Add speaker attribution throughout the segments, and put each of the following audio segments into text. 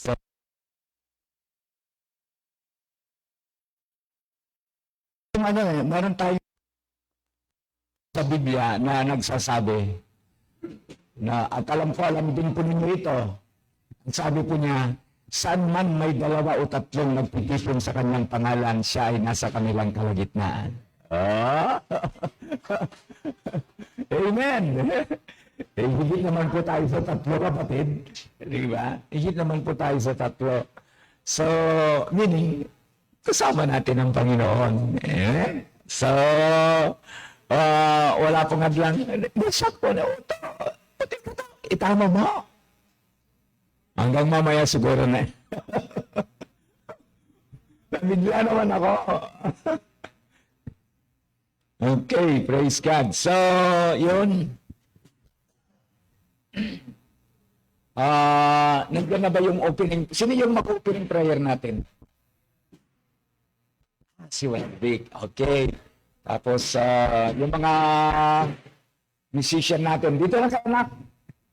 Speaker 1: So, meron tayo sa Biblia na nagsasabi na, at alam din po ninyo ito, ang sabi po niya, saan man may 2 o 3 nagpetisyon sa kanyang pangalan, siya ay nasa kanilang kalagitnaan. Amen. Higit naman po tayo sa 3, kapatid. Di ba? Higit naman po tayo sa 3. So, meaning, kasama natin ang Panginoon. Amen. So, wala pong hadlang. Nasak po na ito. Itama mo. Hanggang mamaya siguro na. Nabigla naman ako. Okay, praise God. So, yun. Nandiyan na ba yung opening? Sino yung mag-opening prayer natin? Si Wendick. Okay. Tapos, yung mga musician natin. Dito na kayo, anak.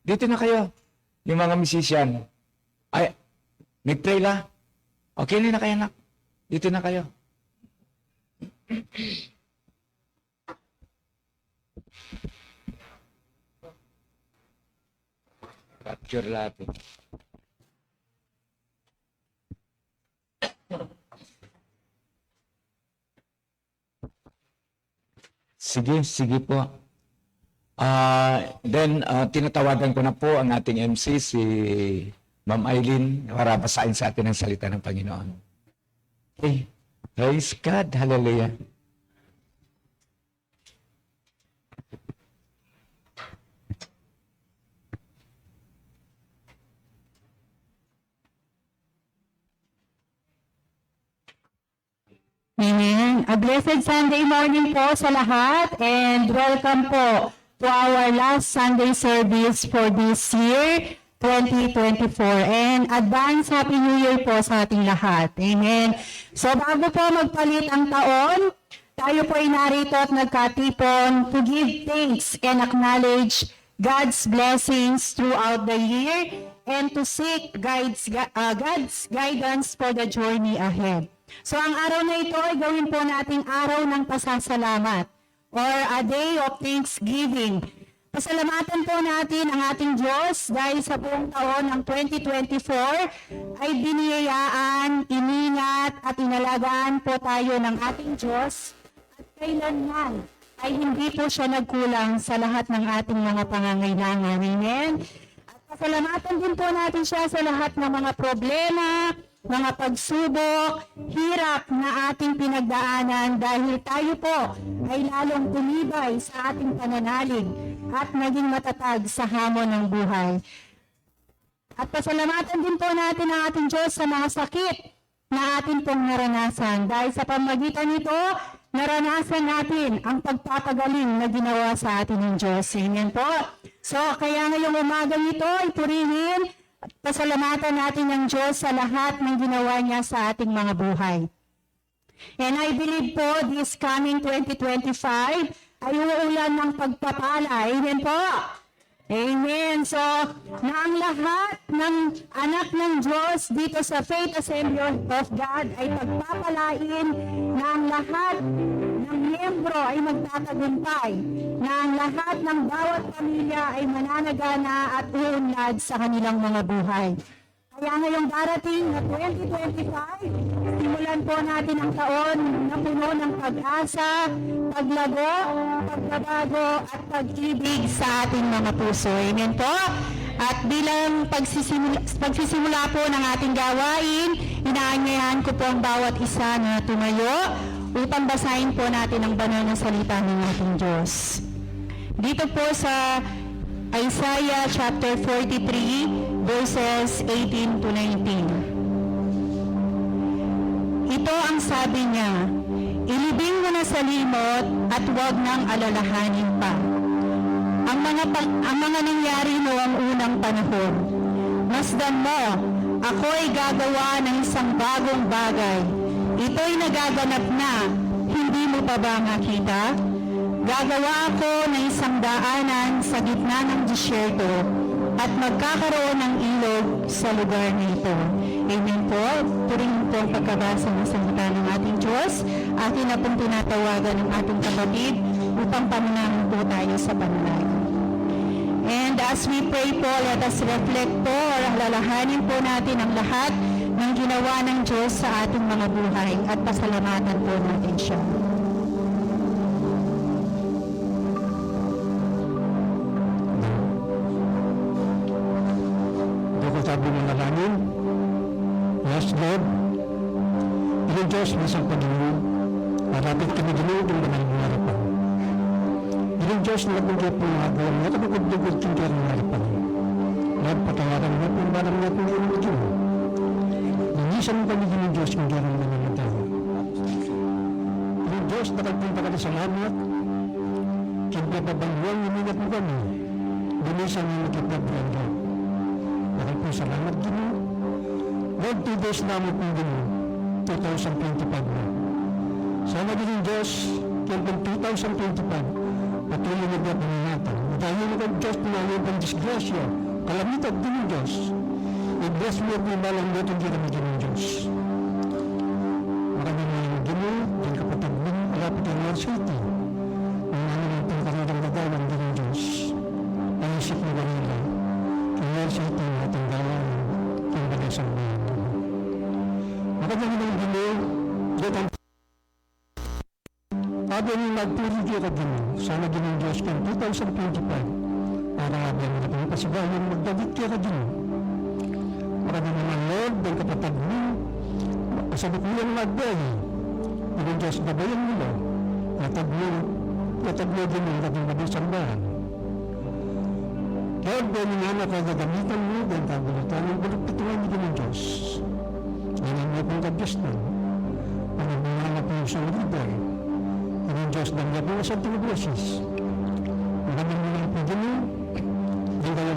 Speaker 1: Dito na kayo. Yung mga musician. Ay, nag-pray la. Okay na kayo, anak. Dito na kayo. Capture natin. Sige po. Then, tinatawagan ko na po ang ating MC, si Ma'am Eileen, para basahin sa atin ang salita ng Panginoon. Okay. Praise God. Hallelujah.
Speaker 2: Amen. A blessed Sunday morning po sa lahat and welcome po to our last Sunday service for this year, 2024. And advance Happy New Year po sa ating lahat. Amen. So bago po magpalit ang taon, tayo po ay narito at nagkatipon to give thanks and acknowledge God's blessings throughout the year and to seek God's guidance for the journey ahead. So ang araw na ito ay gawin po nating araw ng pasasalamat or a day of thanksgiving. Pasalamatan po natin ang ating Diyos dahil sa buong taon ng 2024 ay biniyayaan, iningat at inalagaan po tayo ng ating Diyos at kailanman ay hindi po siya nagkulang sa lahat ng ating mga pangangailangan. Amen? At pasalamatan din po natin siya sa lahat ng mga problema, mga pagsubok, hirap na ating pinagdaanan dahil tayo po ay lalong tumibay sa ating pananalig at naging matatag sa hamon ng buhay. At pasalamatan din po natin ang ating Diyos sa mga sakit na atin pong naranasan. Dahil sa pamagitan nito, naranasan natin ang pagpapagaling na ginawa sa atin ng Diyos. Amen po. So, kaya ngayong umagang ito ay purihin at pasalamatan natin ang Diyos sa lahat ng ginawa niya sa ating mga buhay. And I believe po this coming 2025 ay uulan ng pagpapala. Amen po. Amen. So, na ang lahat ng anak ng Diyos dito sa Faith Assembly of God ay pagpapalain, na ang lahat ng miyembro ay magtatagumpay, na ang lahat ng bawat pamilya ay mananagana at uunlad sa kanilang mga buhay. Kaya ngayong darating na 2025, simulan po natin ang taon na puno ng pag-asa, paglago, pagbabago at pag-ibig sa ating mga puso. Amen po? At bilang pagsisimula po ng ating gawain, inaanyayahan ko po ang bawat isa na tumayo upang basahin po natin ang banal na salita ng ating Diyos. Dito po sa Isaiah chapter 43, verses 18 to 19. Ito ang sabi niya, ilibing mo na sa limot at huwag nang alalahanin pa ang mga nangyari noong unang panahon. Masdan mo, ako ay gagawa ng isang bagong bagay. Ito'y nagaganap na, hindi mo pa ba makita? Gagawa ako ng isang daanan sa gitna ng disyerto at magkakaroon ng ilog sa lugar nito. ang pagkabasa ng salita ng ating Diyos. Atin na pong tinatawagan ng ating kapatid upang pamunahan po tayo sa panalangin. And as we pray po, let us reflect po or alalahanin po natin ang lahat ng ginawa ng Diyos sa ating mga buhay at pasalamatan po natin siya.
Speaker 3: Ako sabi ng nalamin, yes Lord, Panginoon Diyos, masang Panginoon, marapit kami din ng mga harapan. Panginoon Diyos, nagbigay po mga gawin, nakapagdugod kong kaya ng harapan. Lord, patawaran mo po ang barang na po ng mga Diyos. Nangisan mo kami Panginoon Diyos kung kaya ng mga nagtawa. Panginoon Diyos, nakagpunta ka na sa lamat, siyempre pabanghuang imingat mo kami, dumisan mo nakipagbuhan ka. Maraming salamat din. Lord, 2 days namin kung gano'n, 2025 na. Sana din yung Diyos, kaya 2025, patuloy na ba paningatan. Dahil ng Diyos, tumayo ng disgrasya, kalamitan din yung Diyos. I-bless mo at mabalang mo itong ginamit din yung Diyos. Maraming mga gano'n, din kapatid mo, alapit ang Lord City. Ang namin ang pangkararang nagawan din yung Diyos. Ang isip mo lang nila. Kaya sa ito at ang galang ng balasang mga ito. Makagano ng gino, dito ang sabi niyo magpurigi ka din, sana din ang Diyos kang 2025 para habang na kami pasibayan magdagit ka din. Makagano ng Lord, ng kapatid mo, kasabot mo yung magbayi, ng Diyos babayan nila, nataglo din ang dating mabisang bahan. Lord, dahil nga nakagagamitan mo dahil kabulutan ng bulok-pitungan din ng Diyos. Ngayon mo pong kabyastan, ang mga po sa lider, ang Diyos ng gabi na sa tinublesis. Maraming mga po din yun, din kayo.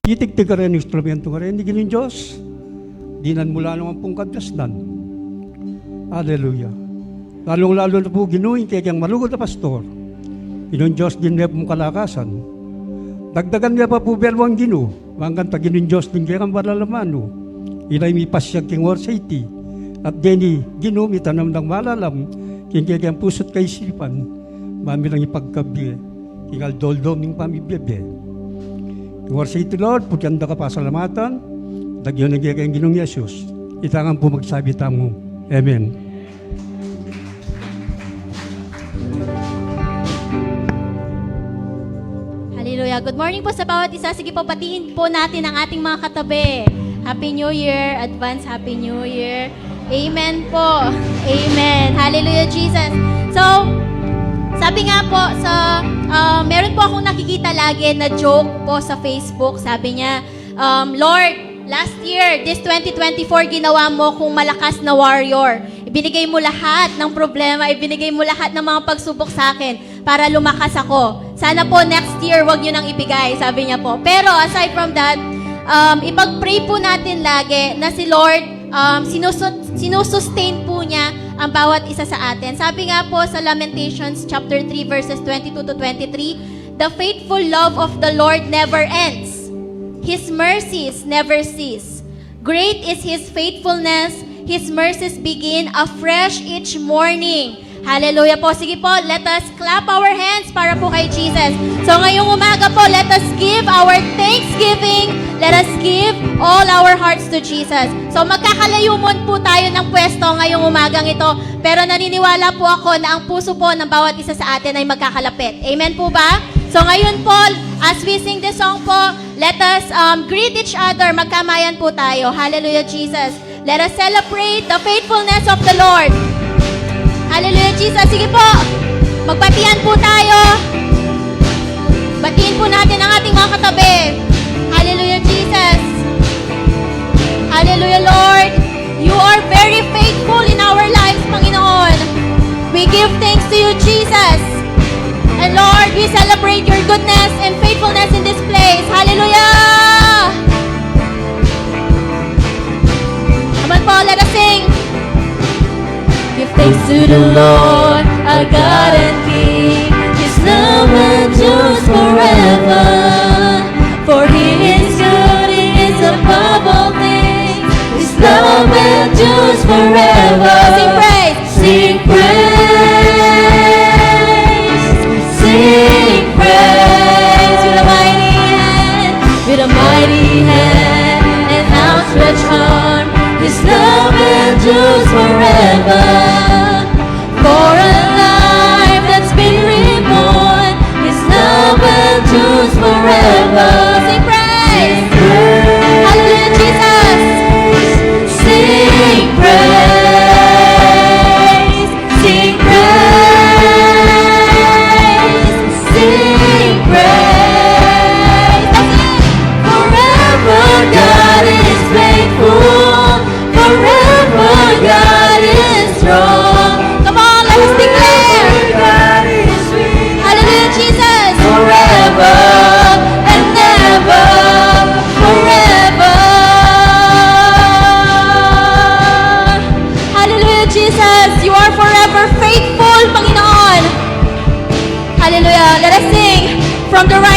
Speaker 3: Itigtig ka rin ang instrumento ka rin, hindi ng Diyos. Dinan mula naman pong kabyastan. Hallelujah. Lalong-lalo na po ginuhin kaya kang malugod na pastor. Inong Diyos din niya pong kalakasan. Dagdagan niya pa po belwang ginu. Manggan ta ginun Diyos din kaya kang malalamano. Ilay mi pasyag king war city. At deni ginu mi tanam ng malalam. Kaya kang pusot kay isipan. Mami lang ipagkabi. Kingal doldom ng pamibiyebe. King war city Lord, putyanda ka pasalamatan. Dagyan na kaya kang ginung Yesus. Itangan po magsabi tamo. Amen.
Speaker 4: Hallelujah. Good morning po sa bawat isa. Sige po, batiin po natin ang ating mga katabi. Happy New Year. Advance Happy New Year. Amen po. Amen. Hallelujah, Jesus. So, sabi nga po, meron po akong nakikita lagi na joke po sa Facebook. Sabi niya, Lord, last year, this 2024, ginawa mo kung malakas na warrior. Ibinigay mo lahat ng problema, ibinigay mo lahat ng mga pagsubok sa akin para lumakas ako. Sana po next year, wag nyo nang ibigay, sabi niya po. Pero aside from that, ipag-pray po natin lagi na si Lord, sinusustain po niya ang bawat isa sa atin. Sabi nga po sa Lamentations chapter 3 verses 22 to 23, the faithful love of the Lord never ends. His mercies never cease. Great is His faithfulness. His mercies begin afresh each morning. Hallelujah po. Sige po, let us clap our hands para po kay Jesus. So ngayong umaga po, let us give our thanksgiving. Let us give all our hearts to Jesus. So magkakalayumon po tayo ng pwesto ngayong umagang ito. Pero naniniwala po ako na ang puso po ng bawat isa sa atin ay magkakalapit. Amen po ba? So ngayon po, as we sing this song po, let us greet each other. Magkamayan po tayo. Hallelujah, Jesus. Let us celebrate the faithfulness of the Lord. Hallelujah, Jesus. Sige po, magbatian po tayo. Batiin po natin ang ating mga katabi. Hallelujah, Jesus. Hallelujah, Lord. You are very faithful in our lives, Panginoon. We give thanks to you, Jesus. And Lord, we celebrate your goodness and faithfulness in this place. Hallelujah! Come on po, let us sing. Give thanks to the Lord, our God and King. His love endures forever, for He is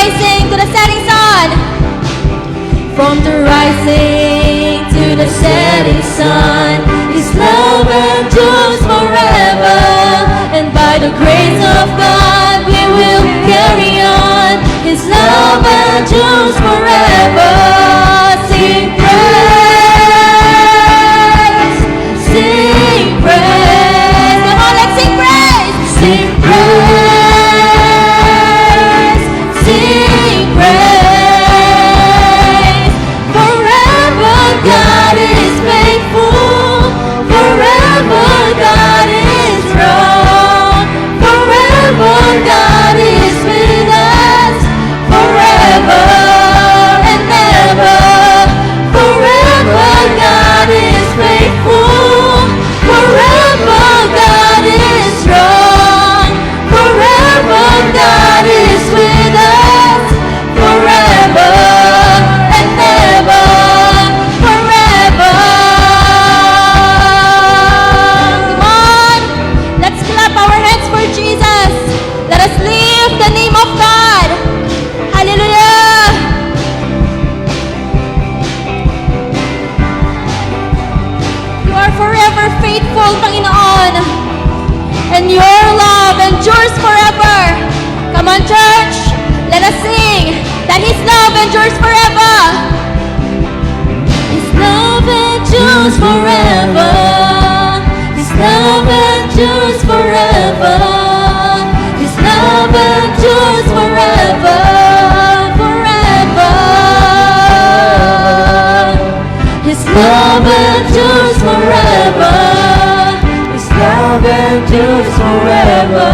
Speaker 4: rising to the setting sun. From the rising to the setting sun, His love endures forever. And by the grace of God, we will carry on. His love endures forever. Sing praise, sing praise. Come on, let's sing praise. Sing praise, sing praise. Forever God is faithful. Forever God is strong. Forever God is with us. Forever and ever. Forever God is faithful. Forever God is strong. Forever God is with us. Forever and ever. Forever. Come on. Let's clap our hands for Jesus. Let us lift the name of God. Hallelujah. You are forever faithful, Panginoon. And your love endures forever. Come on, church. Let us sing that His love endures forever. His love endures forever. His love endures forever. His love endures forever. Forever. His love endures forever. His love endures forever.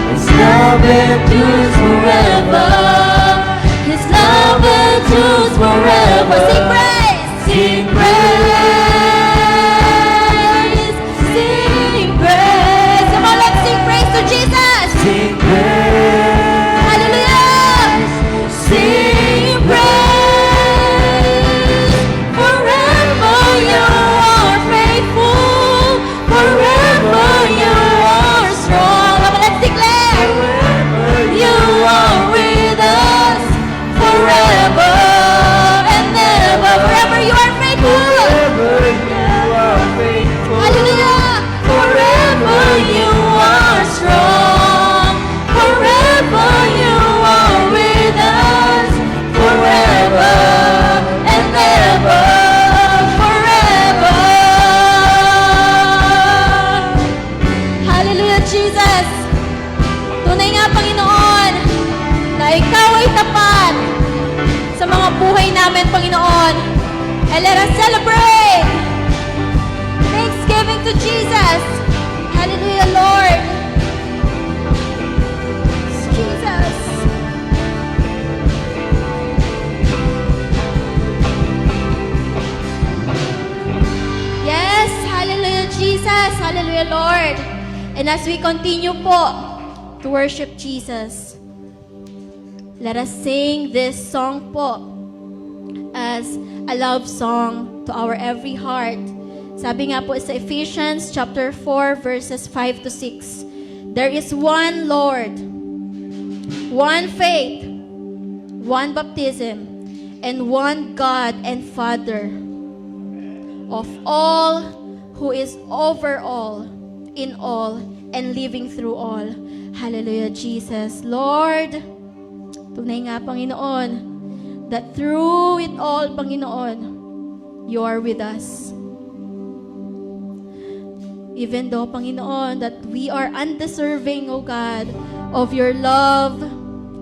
Speaker 4: His love endures forever. His love endures forever. Sing praise. Sing praise. Sing praise. Come on, let's sing praise to Jesus. Sing praise. Hallelujah. Sing praise. Forever you are faithful. Forever you are strong. Come on, let's declare. You are with us forever and ever. Forever you are faithful. Hallelujah. Forever you are strong. Forever you are with us. Forever and ever. Forever. Hallelujah, Jesus. Tunay nga, Panginoon, na Ikaw ay tapat sa mga buhay namin, Panginoon. And let us celebrate Thanksgiving to Jesus. Hallelujah, Lord. Jesus. Yes, hallelujah, Jesus. Hallelujah, Lord. And as we continue po to worship Jesus, let us sing this song po as a love song to our every heart. Sabi nga po sa Ephesians chapter 4 verses 5 to 6, there is one Lord, one faith, one baptism, and one God and Father of all, who is over all, in all, and living through all. Hallelujah, Jesus. Lord, tunay nga, Panginoon, that through it all, Panginoon, you are with us. Even though, Panginoon, that we are undeserving, O God, of your love,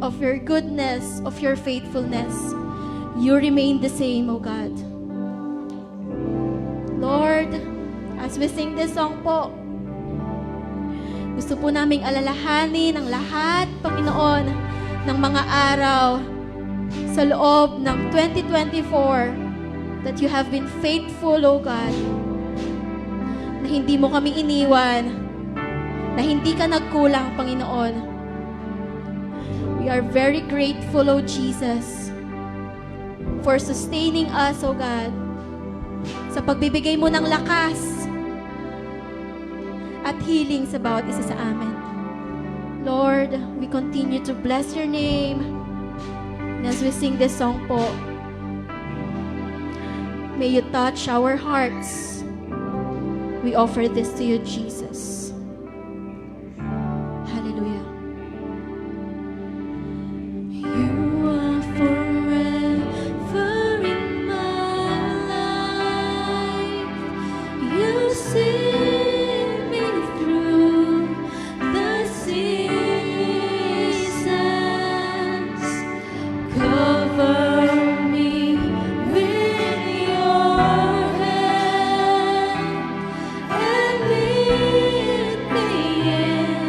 Speaker 4: of your goodness, of your faithfulness, you remain the same, O God. Lord, as we sing this song po, gusto po naming alalahanin ang lahat, Panginoon, ng mga araw sa loob ng 2024 that you have been faithful, O God, na hindi mo kami iniwan, na hindi ka nagkulang, Panginoon. We are very grateful, O Jesus, for sustaining us, O God, sa pagbibigay mo ng lakas at healing sa bawat isa sa amin. Lord, we continue to bless your name. as we sing this song po, may you touch our hearts. We offer this to you, Jesus. Hallelujah. You are forever in my life. You see me through the seasons. Cover me with your hand and lead me in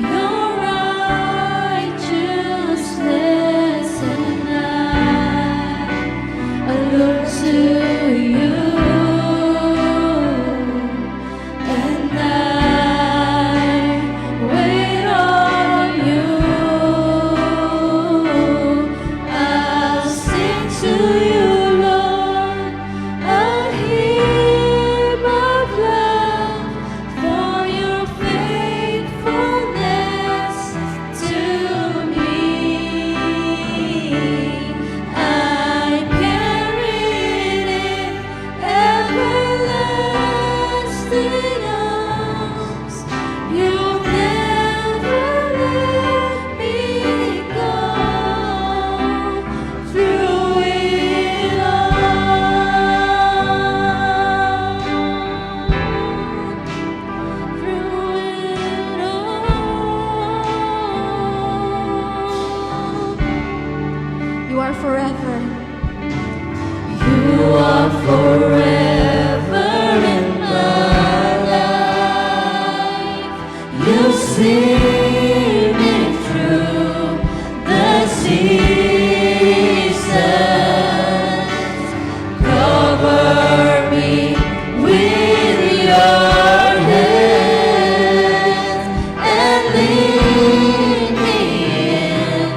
Speaker 4: your righteousness, and I look to you, and I wait on you. I'll sing to you, Lord, a hymn of love for your faithfulness to me. I carry it in everlasting arms. You'll never let me go through it all. Through it all. You are forever. You are forever in my life. You see me through the seasons. Cover me with your hands and lead me in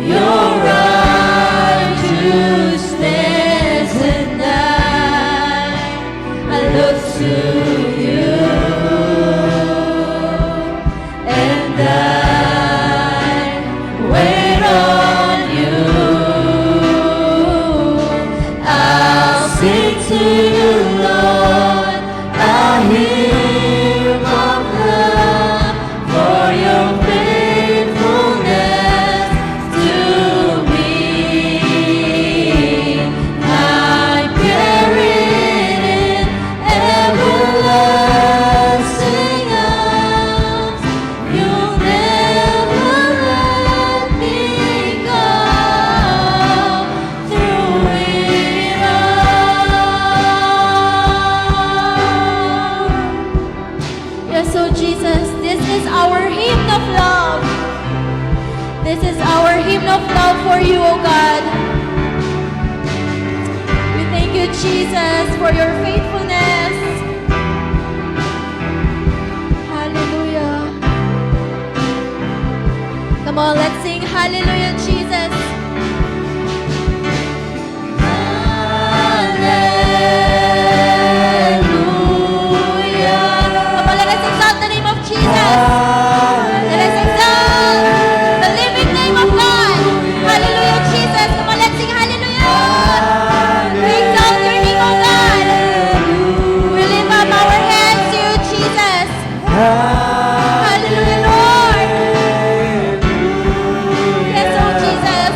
Speaker 4: your righteousness, and I look to you, and I wait on you. I'll sing to you, Lord, a hymn of love for your faithfulness to me. I carry it in everlasting arms. You'll never let me go through it all. Yes, so Jesus, this is our hymn of love. This is our hymn of love for you, O God. We thank you, Jesus, for your faithfulness. Hallelujah. Come on, let's sing Hallelujah, Jesus. Hallelujah. Come on, let us exalt the name of Jesus. Let us exalt the living name of God. Hallelujah, Jesus. Come on, let's sing Hallelujah. We exalt your name, O God. We lift up our hands to you, Jesus. Hallelujah, Lord. Yes, oh Jesus.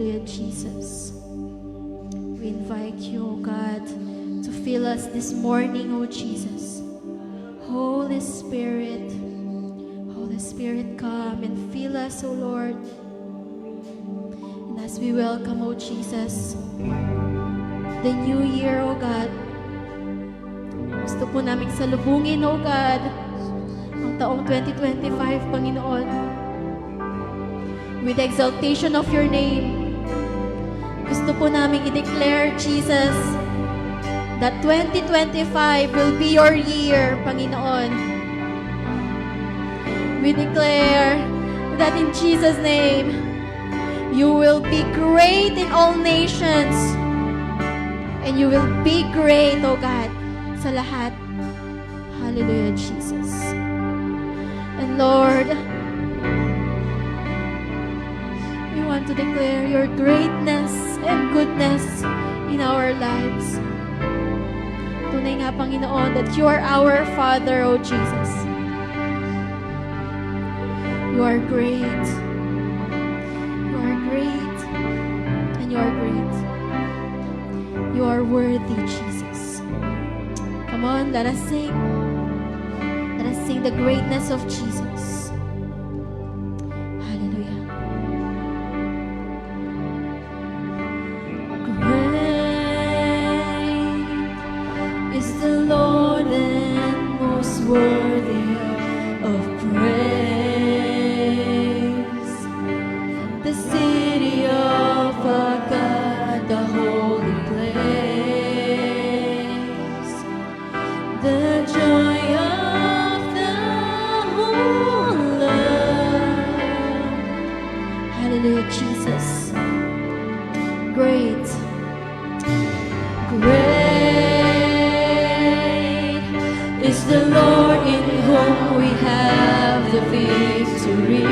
Speaker 4: Hallelujah, Jesus. We invite you, O God, to fill us this morning, O Jesus. Holy Spirit, come and fill us, O Lord. And as we welcome, O Jesus, the new year, O God, gusto po namin salubungin, O God, ang taong 2025, Panginoon, with the exaltation of your name. Gusto po namin i-declare, Jesus, that 2025 will be your year, Panginoon. We declare that in Jesus' name, you will be great in all nations. And you will be great, O God, sa lahat. Hallelujah, Jesus. And Lord, we want to declare your greatness and goodness in our lives. Tunay nga, Panginoon, that you are our Father, O Jesus. You are great. You are great. And you are great. You are worthy, Jesus. Come on, let us sing. Let us sing the greatness of Jesus. Hallelujah. Great is the Lord and most worthy of praise. The city of our God, the holy place, the joy of the whole earth. Hallelujah, Jesus. Great, great is the Lord in whom we have the victory.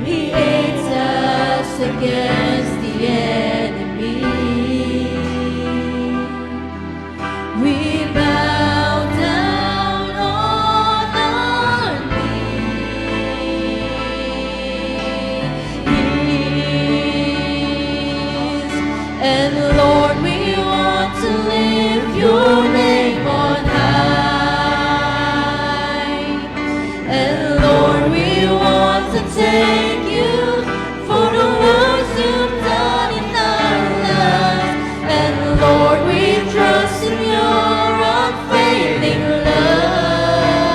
Speaker 4: He aids us against the enemy. We bow down on our knees. And Lord, we want to lift your name on high. And Lord, we want to thank you for the works you've done in our lives. And Lord, we trust in your unfailing love.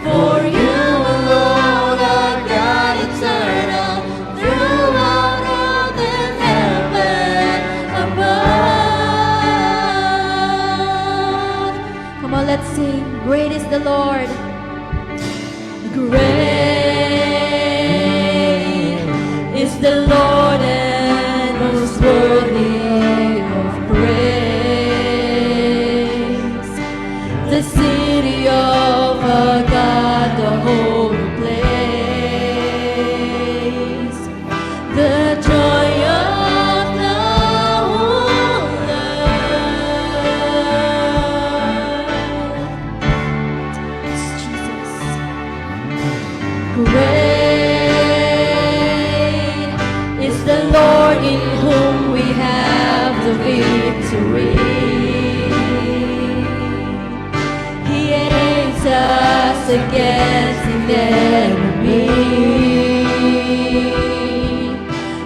Speaker 4: For you alone are God eternal, throughout earth and heaven above. Come on, let's sing. Great is the Lord. Great is the Lord and most worthy of praise. The city of our God, the holy place, the joy of the whole earth. Yes, Jesus. Great is the Lord in whom we have the victory. He aids us against the enemy.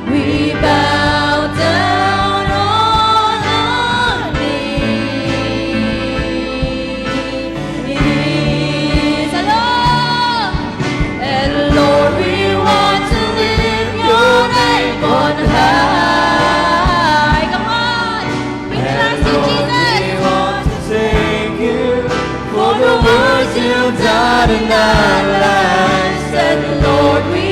Speaker 4: We bow down on our knees. Hello! And Lord, we want to lift your name on high. Come on, we trust you, Jesus.
Speaker 5: We want to thank you for the works you've done in our lives. And Lord, we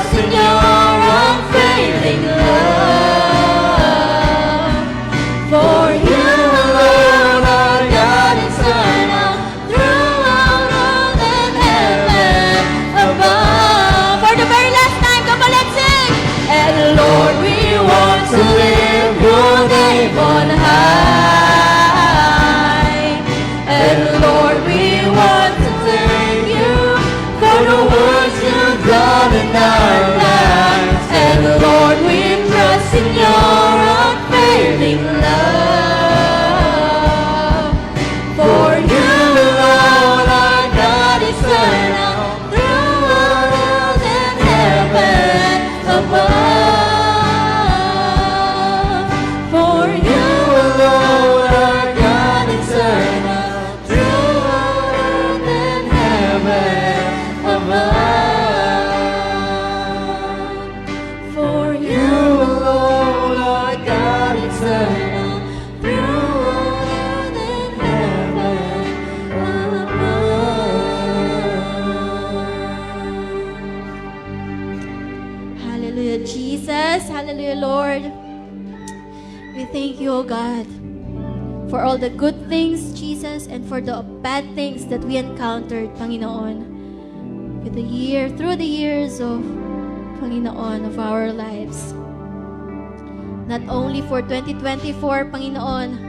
Speaker 4: trust in your unfailing love. For you alone are God eternal, throughout earth and heaven above. For the very last time, come on, let's sing. And Lord, we want to live your name on high. And Lord, we want to thank you for the words you've done in our lives. And Lord, we trust in your unfailing love. For you alone are God eternal, throughout earth and heaven above. For you alone are God eternal, throughout earth and heaven above. For you alone are God eternal, throughout earth and heaven above. Hallelujah, Jesus. Hallelujah, Lord. We thank you, O God, for all the good things, Jesus, and for the bad things that we encountered, Panginoon, through the years of, Panginoon, of our lives. Not only for 2024, Panginoon,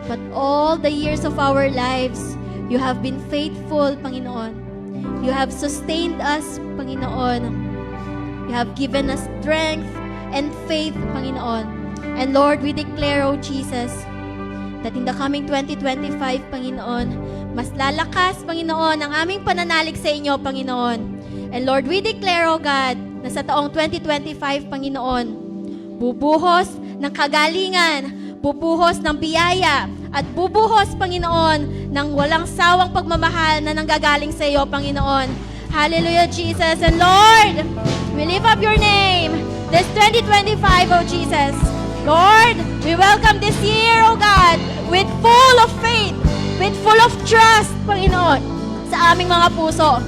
Speaker 4: but all the years of our lives, you have been faithful, Panginoon. You have sustained us, Panginoon. You have given us strength and faith, Panginoon. And Lord, we declare, O Jesus, that in the coming 2025, Panginoon, mas lalakas, Panginoon, ang aming pananalig sa inyo, Panginoon. And Lord, we declare, O God, na sa taong 2025, Panginoon, bubuhos ng kagalingan, bubuhos ng biyaya, at bubuhos, Panginoon, ng walang sawang pagmamahal na nanggagaling sa iyo, Panginoon. Hallelujah, Jesus. And Lord, we lift up your name this 2025, O Jesus. Lord, we welcome this year, O God, with full of faith, with full of trust, Panginoon, sa aming mga puso.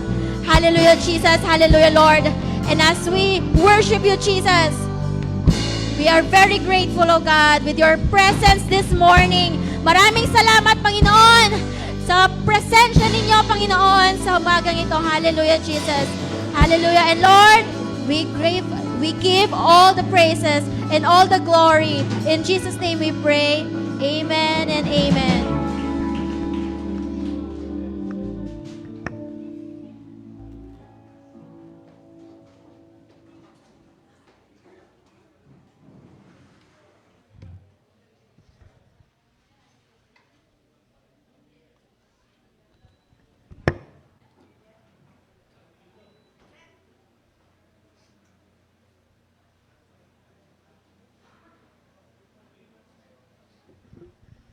Speaker 4: Hallelujah, Jesus. Hallelujah, Lord. And as we worship you, Jesus, we are very grateful, O God, with your presence this morning. Maraming salamat, Panginoon, sa presensya ninyo, Panginoon, sa umagang ito. Hallelujah, Jesus. Hallelujah. And Lord, we give all the praises and all the glory. In Jesus' name we pray. Amen and amen.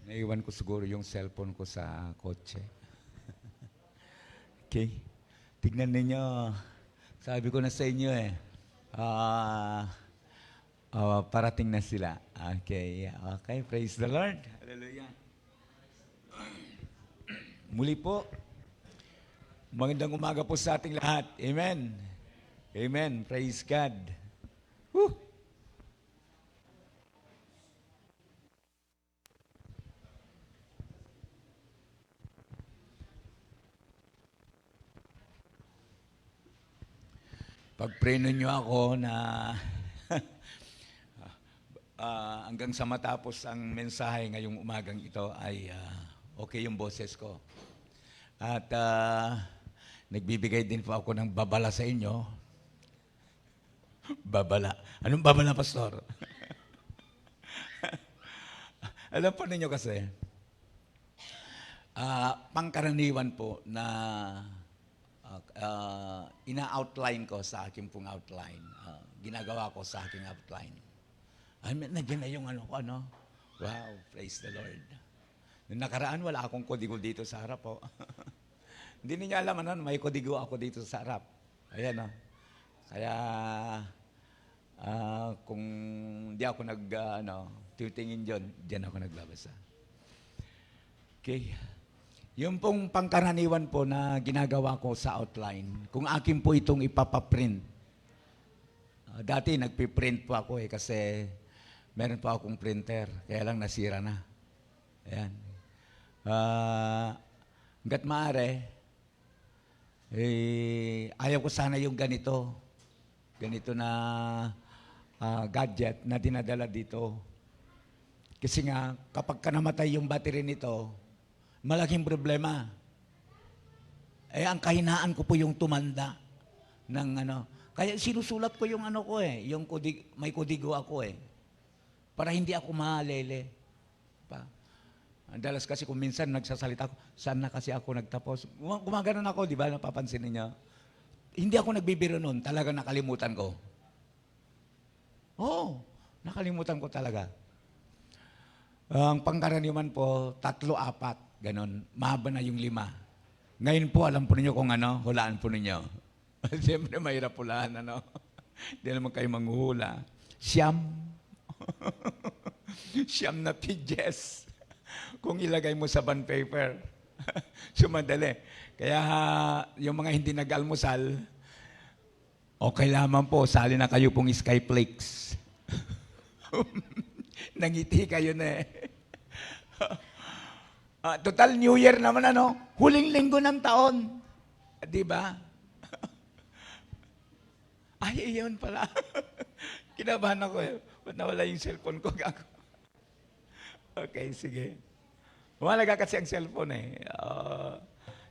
Speaker 1: Naiwan ko siguro yung cellphone ko sa kotse. Okay. Tignan ninyo. Sabi ko na sa inyo parating na sila. Okay. Okay. Praise the Lord. Hallelujah. Muli po, magandang umaga po sa ating lahat. Amen. Amen. Praise God. Woo! Pag-pray ninyo ako na hanggang sa matapos ang mensahe ngayong umagang ito ay okay yung boses ko. At nagbibigay din po ako ng babala sa inyo. Babala. Anong babala, Pastor? Alam po ninyo kasi, pangkaraniwan po na ina-outline ko sa aking pong outline. Ginagawa ko sa aking outline. Nandiyan na yung ano. Wow, praise the Lord. Noong nakaraan, wala akong kodigo dito sa harap. Oh. Hindi niya alam, may kodigo ako dito sa harap. Ayan, oh. Kaya, kung di ako titingin diyan ako nagbabasa. Okay. Yung pong pangkaraniwan po na ginagawa ko sa outline, kung akin po itong ipapaprint, Dati nagpiprint po ako kasi meron pa akong printer, kaya lang nasira na. Ayan. Hanggat maaari, ayaw ko sana yung ganito na gadget na dinadala dito. Kasi nga, kapag namatay yung battery nito, malaking problema. Ang kahinaan ko po yung tumanda ng Kaya sinusulat ko yung ko yung may kodigo ako para hindi ako malele. Ang dalas kasi kung minsan nagsasalita ako, saan na kasi ako nagtapos? Gumaganon ako, di ba? Napapansin niyo? Hindi ako nagbibiro noon, talaga nakalimutan ko. Oo, nakalimutan ko talaga. Ang pangkaraniwan po, 3, 4, ganon. Mahaba na yung 5. Ngayon po, alam po ninyo kung hulaan po ninyo. Siyempre, mahirap hulaan, Hindi naman kayo manghuhula. Siyam. Siyam na pages. Kung ilagay mo sa bond paper. Sumadali. Kaya yung mga hindi nag-almusal, okay lamang po, sali na kayo pong Skyflakes. Nangiti kayo na total New Year naman huling linggo ng taon. Di ba? Ay, iyon pala. Kinabahan ako Ba't nawala yung cellphone ko? Okay, sige. Umalaga kasi ang cellphone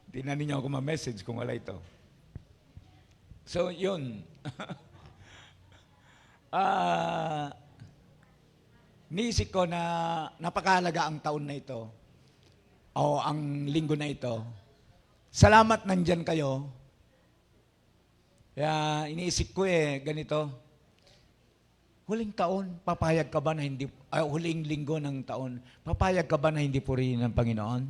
Speaker 1: Di na ninyo ako ma-message kung wala ito. So, yun. Niisip ko na napakahalaga ang taon na ito o ang linggo na ito. Salamat nandyan kayo. Kaya iniisip ko ganito. Huling taon, papayag ka ba na hindi, huling linggo ng taon, papayag ka ba na hindi purihin ng Panginoon?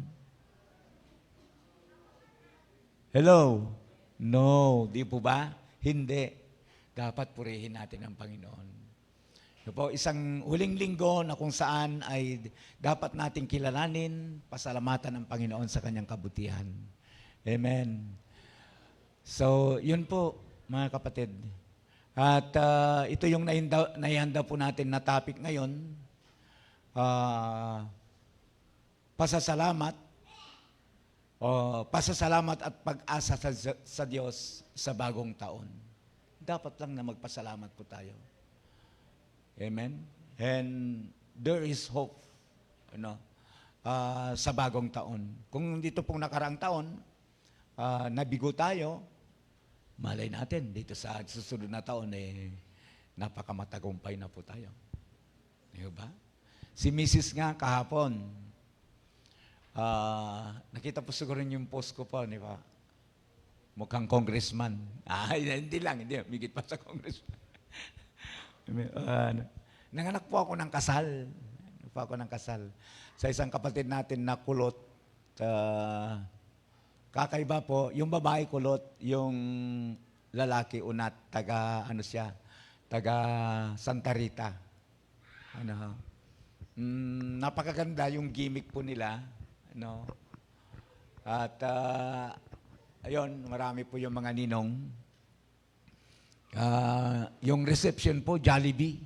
Speaker 1: Hello? No, di po ba? Hindi. Dapat purihin natin ang Panginoon. Po, isang huling linggo na kung saan ay dapat nating kilalanin, pasalamatan ang Panginoon sa kanyang kabutihan. Amen. So, yun po, mga kapatid. At ito yung naihanda po natin na topic ngayon. Pasasalamat at pag-asa sa Diyos sa bagong taon. Dapat lang na magpasalamat po tayo. Amen? And there is hope sa bagong taon. Kung dito pong nakaraang taon, nabigo tayo, malay natin, dito sa susunod na taon, napakamatagumpay na po tayo. Di ba? Si Mrs. nga kahapon, nakita po siguro yung post ko po, di ba? Mukhang congressman. Hindi lang, migit pa sa congressman. Nanganak po ako ng kasal. Sa isang kapatid natin na kulot. Kakaiba po, yung babae kulot, yung lalaki unat, taga Santa Rita. Napakaganda yung gimmick po nila. At ayun, marami po yung mga ninong. Yung reception po, Jollibee.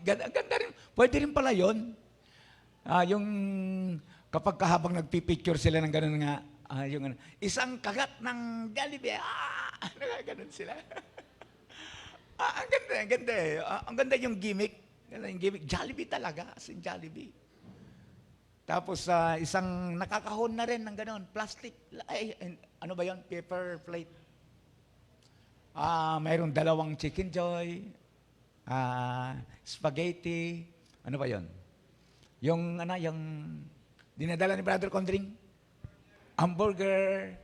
Speaker 1: Ganda rin. Pwede rin pala yun. Yung kapag kahabang nagpipicture sila ng gano'n nga, isang kagat ng Jollibee, ganun sila. Ang ganda ang ganda yung gimmick. Jollibee talaga, as in Jollibee. Tapos isang nakakahon na rin ng gano'n, plastic, ano ba yun? Paper plate. Mayroong 2 chicken joy, spaghetti, ano ba yun? Yung dinadala ni Brother Condring, hamburger.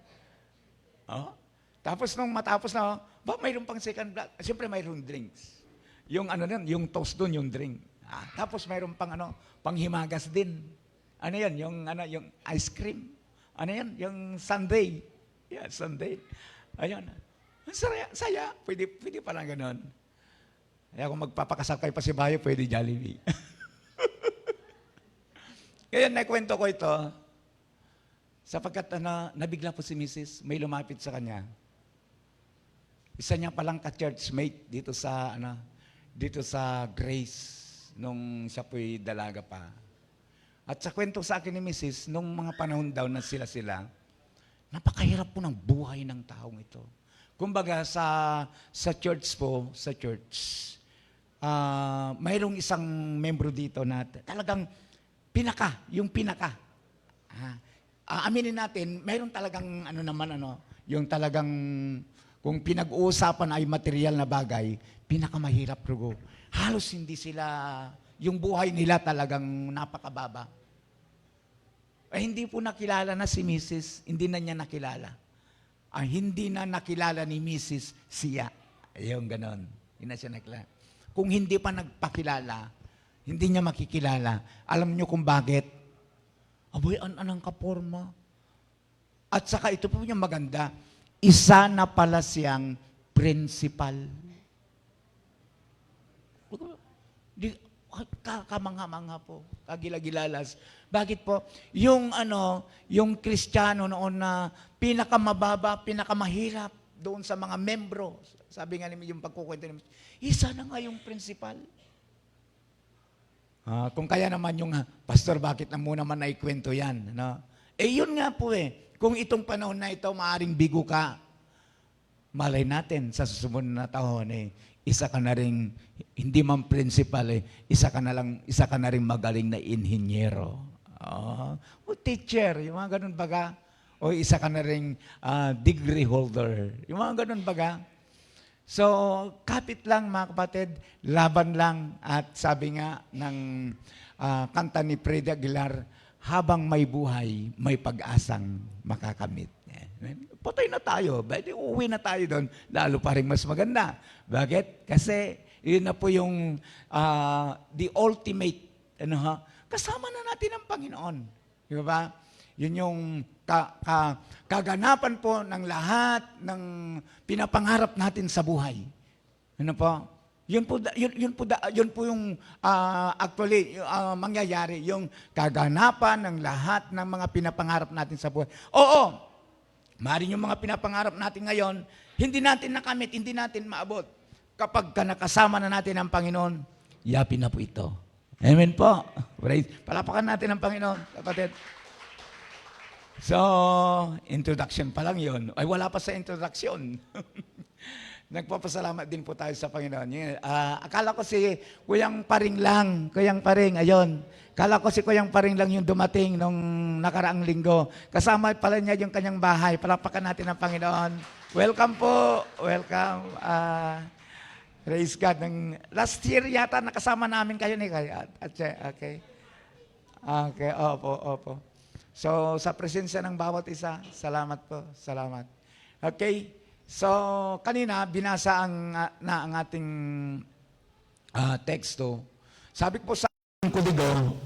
Speaker 1: Tapos nung matapos na, mayroon pang second block. Siyempre mayroong drinks. Yung yung toast doon, yung drink. Tapos mayroon pang panghimagas din. Ano yan? Yung ice cream. Ano yan? Yung sundae. Yeah, sundae. Ayun. Saya. Pwede palang ganon. Kaya kung magpapakasal kayo pa si Bayo, pwede Jollibee. Kaya nakwento ko ito, sapagkat nabigla po si Mrs., may lumapit sa kanya. Isa niya palang ka-churchmate dito sa Grace nung siya po'y dalaga pa. At sa kwento sa akin ni Mrs., nung mga panahon daw na sila, napakahirap po ng buhay ng taong ito. Kumbaga sa church, mayroong isang membro dito na talagang yung pinaka. Aminin natin, mayroong talagang yung talagang kung pinag-uusapan ay material na bagay, pinakamahirap rugo. Halos hindi sila, yung buhay nila talagang napakababa. Hindi po nakilala na si Mrs., hindi na niya nakilala. Hindi na nakilala ni Mrs. siya. Yung ganon. Hindi na siya nakilala. Kung hindi pa nagpakilala, hindi niya makikilala. Alam niyo kung bakit? Aboy, anang kaporma. At saka ito po yung maganda, isa na pala siyang principal. Kamanga-manga po, kagilagilalas. Bakit po? Yung Kristiyano noon na pinakamababa, pinakamahirap doon sa mga membro. Sabi nga namin yung pagkukwento namin, isa na nga yung principal. Kung kaya naman yung, Pastor, bakit na muna man naikwento yan? No? Yun nga po Kung itong panahon na ito, maaring bigo ka, malay natin sa susunod na taon, isa ka na rin, hindi man principal, isa ka na rin magaling na inhinyero. O teacher, yung mga ganun baga. O isa ka na rin degree holder. Yung mga ganun baga. So, kapit lang mga kapatid, laban lang. At sabi nga ng kanta ni Freddy Aguilar, habang may buhay, may pag-asang makakamit. Patay na tayo, uuwi na tayo doon, lalo pa rin mas maganda. Bakit? Kasi yun na po yung the ultimate, kasama na natin ang Panginoon. Di ba? Yun yung kaganapan po ng lahat ng pinapangarap natin sa buhay. Ano po? Yun po yung actually mangyayari, yung kaganapan ng lahat ng mga pinapangarap natin sa buhay. Oo, maaaring yung mga pinapangarap natin ngayon, hindi natin nakamit, hindi natin maabot. Kapag nakasama na natin ang Panginoon, yapin na po ito. Amen po. Palapakan natin ang Panginoon, kapatid. So, introduction pa lang yun. Ay, wala pa sa introduction. Nagpapasalamat din po tayo sa Panginoon. Akala ko si Kuyang Paring lang. Kuyang Paring, ayun. Akala ko si Kuyang Paring lang yung dumating nung nakaraang linggo. Kasama pala niya yung kanyang bahay. Palapakan natin ang Panginoon. Welcome po. Welcome. Praise God. Last year yata nakasama namin kayo ni Kaya. Okay. Okay, opo. So, sa presensya ng bawat isa, salamat po. Salamat. Okay. So, kanina, binasa ang ating teksto. Sabi ko sa kuligo,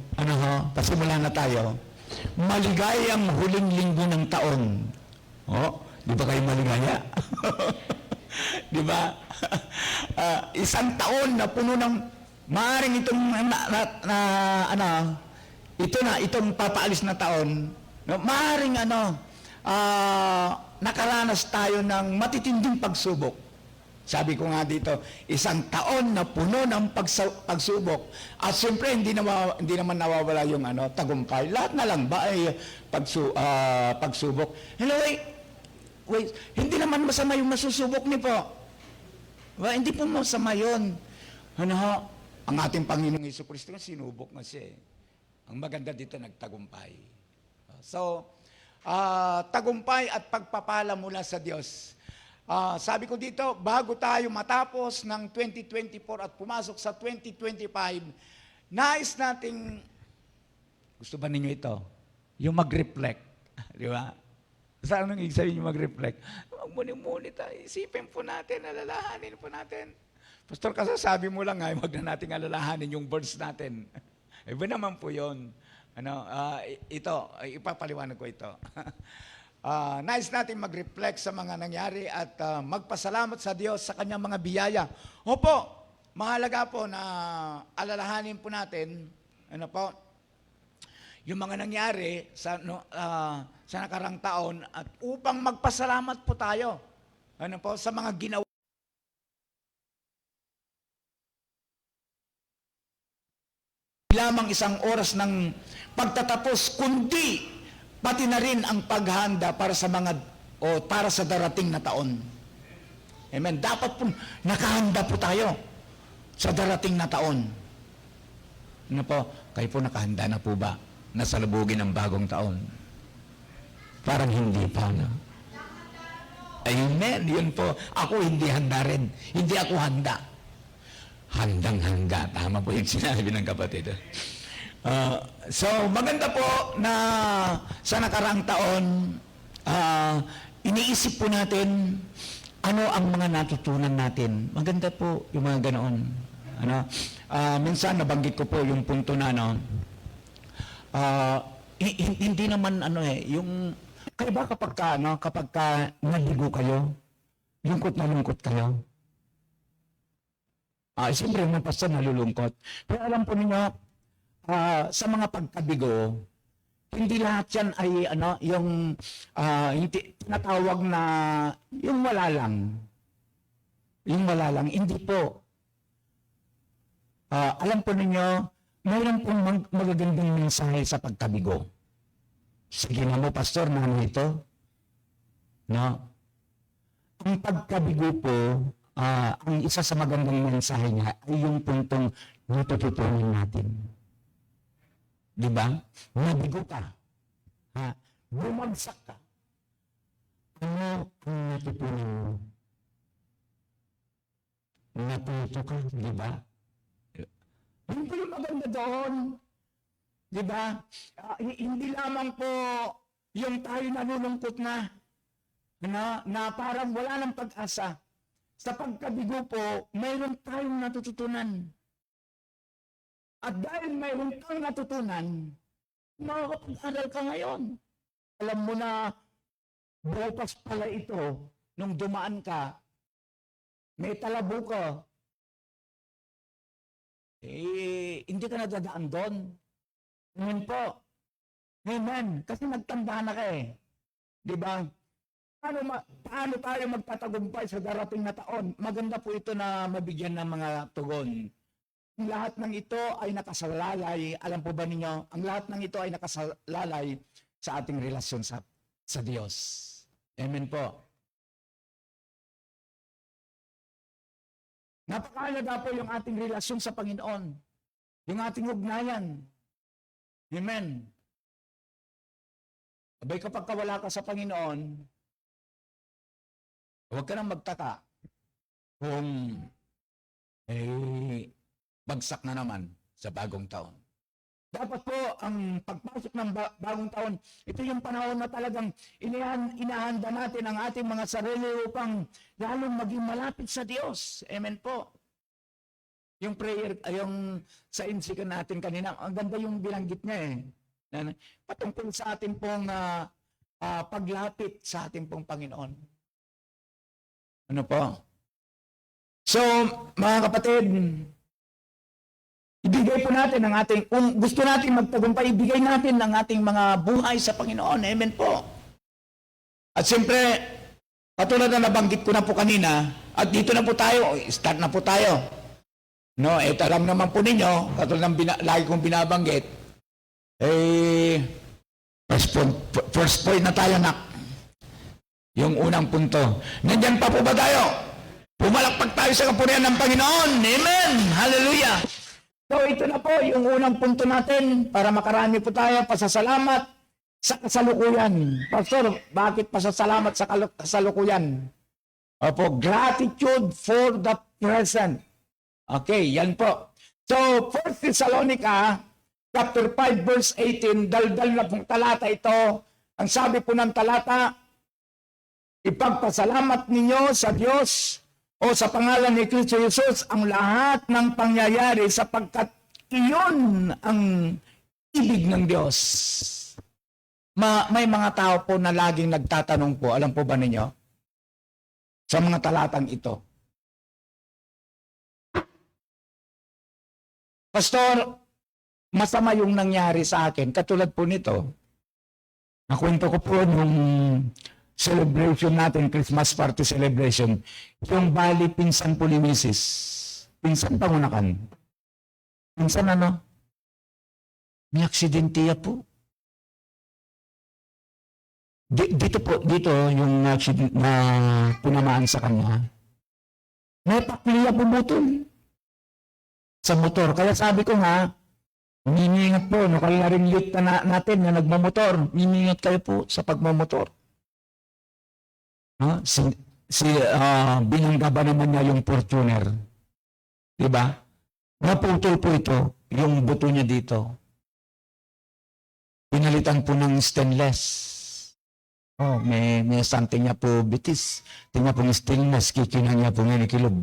Speaker 1: pasimula na tayo, maligayang huling linggo ng taon. Di ba kayo maligaya? Di ba? Isang taon na puno ng, maaaring itong papaalis na taon, maaaring nakaranas tayo ng matitinding pagsubok. Sabi ko nga dito, isang taon na puno ng pagsubok. At siyempre, hindi naman nawawala yung tagumpay. Lahat na lang ba ay pagsubok? Hello, wait. Hindi naman masama yung masusubok niyo po. Hindi po masama yun. Ang ating Panginoong Jesucristo nga sinubok nga siya. Ang maganda dito, nagtagumpay. So, tagumpay at pagpapala mula sa Diyos. Sabi ko dito, bago tayo matapos ng 2024 at pumasok sa 2025, nais nating, gusto ba ninyo ito? Yung mag-reflect. Di ba? Saan nang sabihin yung mag-reflect? Magmuni-muni tayo. Isipin po natin, alalahanin po natin. Pastor, kasasabi mo lang, wag na nating alalahanin yung words natin. Iba naman po yun. Ipapaliwanag ko ito. Nais natin mag-reflect sa mga nangyari at magpasalamat sa Diyos sa kanyang mga biyaya. Opo, mahalaga po na alalahanin po natin, yung mga nangyari sa nakarang taon at upang magpasalamat po tayo sa mga ginawa lamang isang oras ng pagtatapos, kundi pati na rin ang paghahanda para sa para sa darating na taon. Amen. Dapat po nakahanda po tayo sa darating na taon. Ano po? Kayo po nakahanda na po ba na salubugin ang bagong taon? Parang hindi pa na. Amen. Yun po. Ako hindi handa rin. Hindi ako handa. Handang-handa. Tama po yung sinabi ng kapatid. So, maganda po na sa nakaraang taon, iniisip po natin ano ang mga natutunan natin. Maganda po yung mga ganoon. Minsan nabanggit ko po yung punto na hindi naman yung kaya ba kapag naligo kayo, lungkot na lungkot kayo? Siyempre mga pastor nalulungkot. Pero alam po ninyo, sa mga pagkabigo, hindi lahat yan ay hindi tinatawag na yung wala lang. Yung wala lang, hindi po. Alam po ninyo, mayroon pong magagandang mensahe sa pagkabigo. Sige na mo, pastor, na ano ito? No? Ang pagkabigo po, ang isa sa magandang mensahe niya ay yung puntong natututunan natin. Di ba? Nabigo ka. Bumagsak ka. Ano ang natutunan mo? Natuto ka, di ba? Yun po yung maganda doon. Di ba? Hindi lamang po yung tayo nalulungkot na parang wala ng pag-asa. Sa pagkabigo po, mayroon tayong natututunan. At dahil mayroon kang natutunan, makakapag-aral ka ngayon. Alam mo na, bukas pala ito, nung dumaan ka, may talabo ka, hindi ka nadadaan doon. Amen po. Amen. Kasi nagtanda na ka eh. Di ba? Paano tayo magtatagumpay sa darating na taon? Maganda po ito na mabigyan ng mga tugon. Ang lahat ng ito ay nakasalalay. Alam po ba ninyo? Ang lahat ng ito ay nakasalalay sa ating relasyon sa Diyos. Amen po. Napakahalaga po yung ating relasyon sa Panginoon. Yung ating ugnayan. Amen. Abay kapag wala ka sa Panginoon, huwag ka nang magtaka kung bagsak na naman sa bagong taon. Dapat po ang pagpasok ng bagong taon, ito yung panahon na talagang inahanda natin ang ating mga sarili upang lalong maging malapit sa Diyos. Amen po. Yung prayer, yung sa insika natin kanina, ang ganda yung binanggit niya eh. Patungkol sa ating pong paglapit sa ating pong Panginoon. Ano po? So, mga kapatid, ibigay po natin ang ating, kung gusto natin magtagumpay, ibigay natin ang ating mga buhay sa Panginoon. Amen po. At siyempre, katulad na nabanggit ko na po kanina, at dito na po tayo, start na po tayo. No, ito alam naman po ninyo, katulad ng lagi kong binabanggit, first point na tayo, nak. Yung unang punto. Nandyan pa po ba tayo? Pumalakpak tayo sa kapurihan ng Panginoon. Amen! Hallelujah! So ito na po yung unang punto natin para makarami po tayo pasasalamat sa kasalukuyan. Pastor, bakit pasasalamat sa kasalukuyan? Opo, gratitude for the present. Okay, yan po. So, 1 Thessalonica, chapter 5, verse 18, daldal na pong talata ito. Ang sabi po ng talata, ipagpasalamat ninyo sa Diyos o sa pangalan ni Kristo Jesus ang lahat ng pangyayari sapagkat iyon ang ibig ng Diyos. May mga tao po na laging nagtatanong po, alam po ba ninyo? Sa mga talatang ito. Pastor, masama yung nangyari sa akin. Katulad po nito, nakwento ko po nung celebration natin, Christmas party celebration, yung bali pinsan po ni Mrs. Pinsan pangunakan. Pinsan ano? May aksidente po. Dito yung accident na punamaan sa kanya. May pakliya po butol sa motor. Kaya sabi ko nga, mimingat po, no? Kaya rin youth natin na nagmamotor, mimingat kayo po sa pagmamotor. No? Binangga ba naman niya yung Fortuner? Diba? Naputol po ito, yung buto niya dito. Pinalitan po ng stainless. Oh, may something niya po bitis. Tingnan po ng stainless, kikinang niya po ngayon kilob.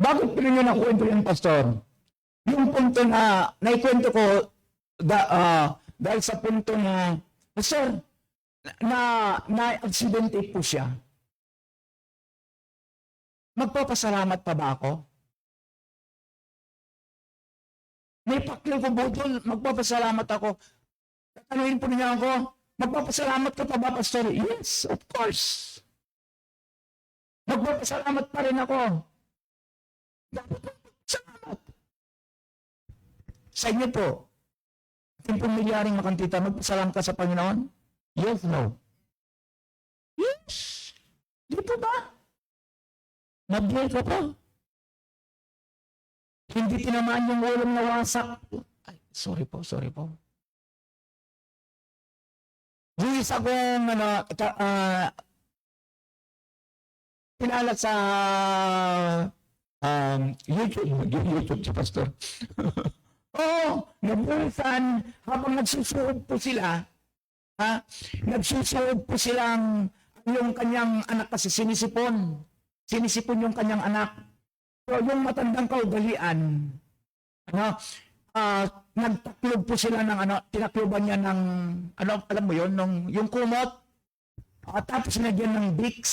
Speaker 1: Bakit pinyo na kwento yan, Pastor? Yung punto na naikwento ko dahil sa punto na, Pastor, na-aksidente po siya. Magpapasalamat pa ba ako? May pakli ko budol, magpapasalamat ako. Tatanungin po niya ako, magpapasalamat ka pa ba, Pastor? Yes, of course. Magpapasalamat pa rin ako. Dapat magpapasalamat. Sa inyo po, yung pamilyaring makantita, magpasalamat ka sa Panginoon? Yes, no? Yes. Di po ba? Mabuhay ka po. Hindi tinamaan yung ulam na wasak. Ay, sorry po. Yung isa kong pinala sa YouTube si Pastor. Oo, nabulisan habang nagsusuog po sila. Nagsusuog po silang yung kanyang anak kasi sinisipon. Sinisipon yung kanyang anak. So, yung matandang kaugalian, nagtaklob po sila ng tinakloban niya ng, alam mo yun, yung kumot, tapos nagyan ng Vicks,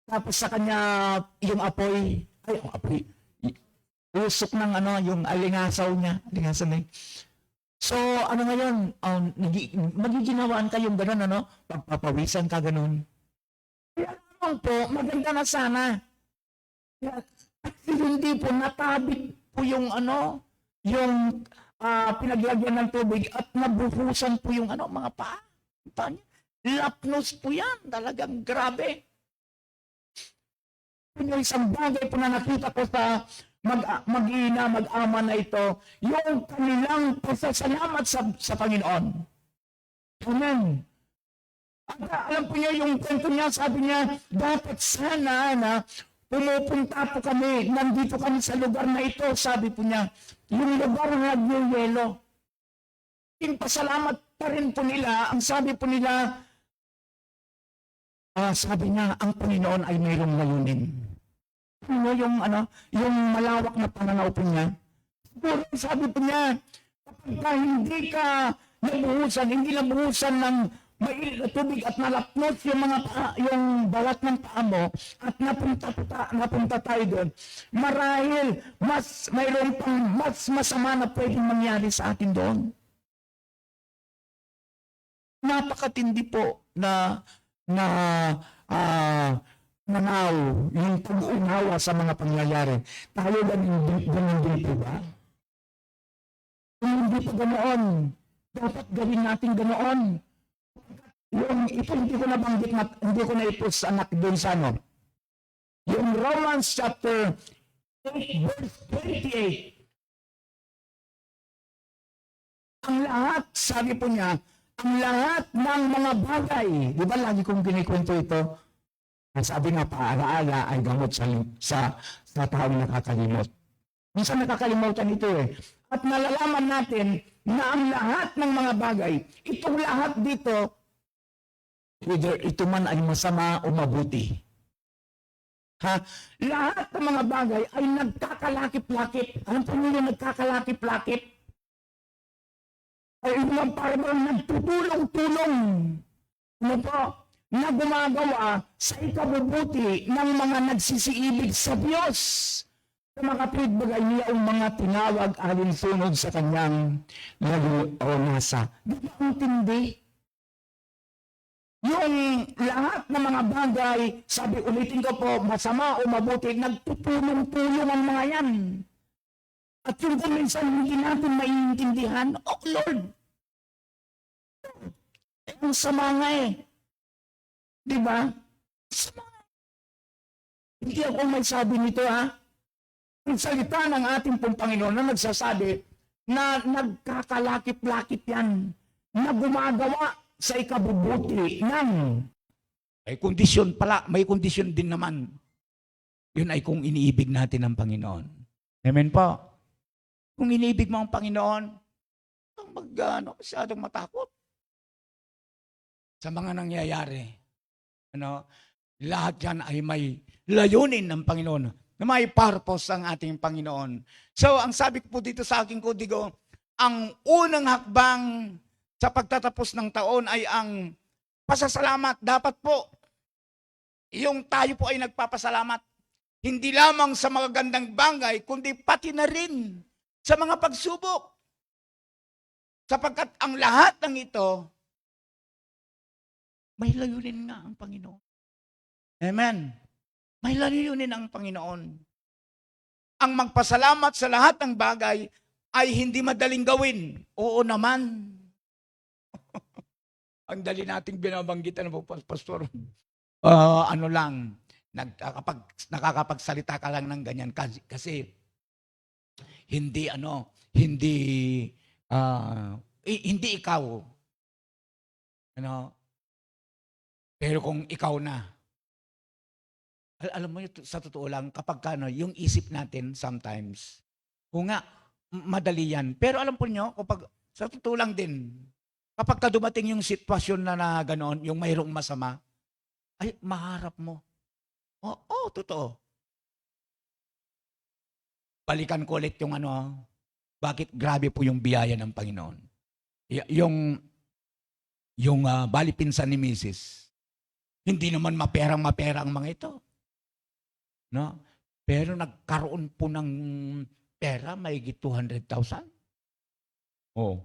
Speaker 1: tapos sa kanya, yung apoy, usok ng yung alingasaw niya, So, ngayon, magiginawaan kayong gano'n, pagpapawisan ka gano'n. Kaya naman po, maganda na sana. Hindi po natabig po yung yung pinaglagyan ng tubig at nabuhusan po yung mga paa niya. Lapnos po yan, talagang grabe. Yung isang bagay po na nakita ko sa mag-ina, mag-ama na ito, yung kanilang pasasalamat sa Panginoon. Amen. At alam po niyo, yung kwento niya, sabi niya, dapat sana na pumupunta po kami, nandito kami sa lugar na ito, sabi po niya, yung lugar na nagyayelo. Pasalamat pa rin po nila, ang sabi po nila, sabi niya, ang Panginoon ay mayroong layunin. Yung malawak na pananaw po niya. Siguro, sabi po niya, kapag hindi ka nabuhusan ng mainit na tubig at nalapnos yung balat ng paa mo at napunta tayo doon, marahil mayroon pang mas masama na pwedeng mangyari sa atin doon. Napakatindi po na nanaw, yung pag-unawa sa mga pangyayari. Tayo ganun din po ba? Kung hindi pa ganoon, dapat gawin natin ganoon. Ito hindi ko nabanggit, hindi ko na-ipost anak doon sa yung Romans chapter 8 verse 28. Ang lahat, sabi po niya, ang lahat ng mga bagay, di ba lagi kong kinikwento ito? Sabi nga, paara-ara ay gamot sa tao na nakakalimot. Minsan nakakalimutan ito At nalalaman natin na ang lahat ng mga bagay, itong lahat dito, whether ito man ay masama o mabuti. Lahat ng mga bagay ay nagkakalakip-lakip. Alam po niyo nagkakalakip-lakip? Ay yung parang nagtutulong-tulong. Na gumagawa sa ikabubuti ng mga nagsisiibig sa Diyos. Sa mga pinagbagay niya ang mga tinawag alinsunod sa kanyang nasa. Di ba ang tindi? Yung lahat ng mga bagay, sabi ulitin ko po, masama o mabuti, nagtutulong-tulong ang mga yan. At yung kung minsan hindi natin maiintindihan, oh Lord, ang sama nga eh. Di ba? Sama. Hindi ako may sabi nito ha. Ang salita ng ating pong Panginoon na nagsasabi na nagkakalakip-lakip yan, na gumagawa sa ikabubuti ng may kondisyon pala, may kondisyon din naman. Yun ay kung iniibig natin ang Panginoon. Amen po. Kung iniibig mo ang Panginoon, masyadong matakot sa mga nangyayari. Lahat yan ay may layunin ng Panginoon, na may purpose ang ating Panginoon. So, ang sabi ko po dito sa aking kodigo, ang unang hakbang sa pagtatapos ng taon ay ang pasasalamat. Dapat po, yung tayo po ay nagpapasalamat, hindi lamang sa mga gandang bagay, kundi pati na rin sa mga pagsubok. Sapagkat ang lahat ng ito, may layunin nga ang Panginoon. Amen. May layunin ang Panginoon. Ang magpasalamat sa lahat ng bagay ay hindi madaling gawin. Oo naman. Ang dali nating binabanggit, Pastor? Nakakapagsalita ka lang ng ganyan kasi hindi ikaw. Pero kung ikaw na, alam mo sa totoo lang, kapag yung isip natin sometimes, kung nga, madali yan. Pero alam po nyo, kapag, sa totoo lang din, kapag dumating yung sitwasyon na gano'n, yung mayroong masama, ay, maharap mo. Oo, totoo. Balikan ko ulit yung bakit grabe po yung biyaya ng Panginoon. Yung bali pinsan ni Mrs., hindi naman maperang-mapera ang mga ito. No? Pero nagkaroon po ng pera, mahigit 200,000. Oh.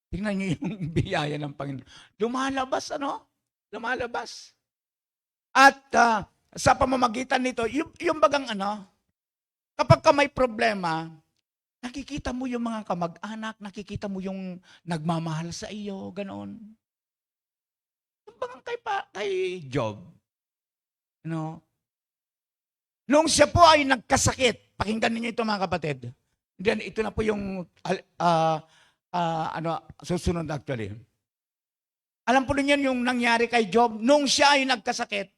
Speaker 1: Tingnan niyo yung biyaya ng Panginoon. Lumalabas. Lumalabas. At sa pamamagitan nito, yung bagang kapag ka may problema, nakikita mo yung mga kamag-anak, nakikita mo yung nagmamahal sa iyo, ganoon. Yung bagang kay Job, nung siya po ay nagkasakit, pakinggan niyo ito mga kapatid. Then ito na po yung susunod actually. Alam po niyo yung nangyari kay Job nung siya ay nagkasakit.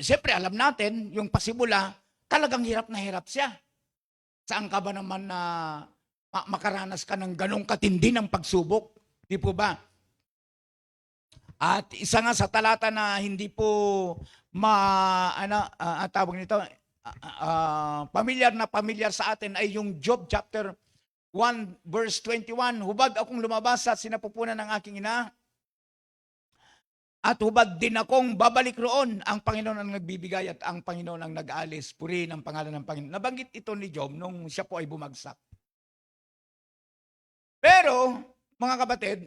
Speaker 1: Siyempre alam natin yung pasimula, talagang hirap na hirap siya. Saan ka ba naman na makaranas ka ng ganong katindi ng pagsubok? Di po ba? At isa nga sa talata na hindi po tawag nito, pamilyar sa atin ay yung Job chapter 1 verse 21. Hubad akong lumabas sa sinapupunan ng aking ina, at hubad din akong babalik roon. Ang Panginoon ang nagbibigay at ang Panginoon ang nag-aalis. Purihin ang pangalan ng Panginoon. Nabanggit ito ni Job nung siya po ay bumagsak. Pero, mga kapatid,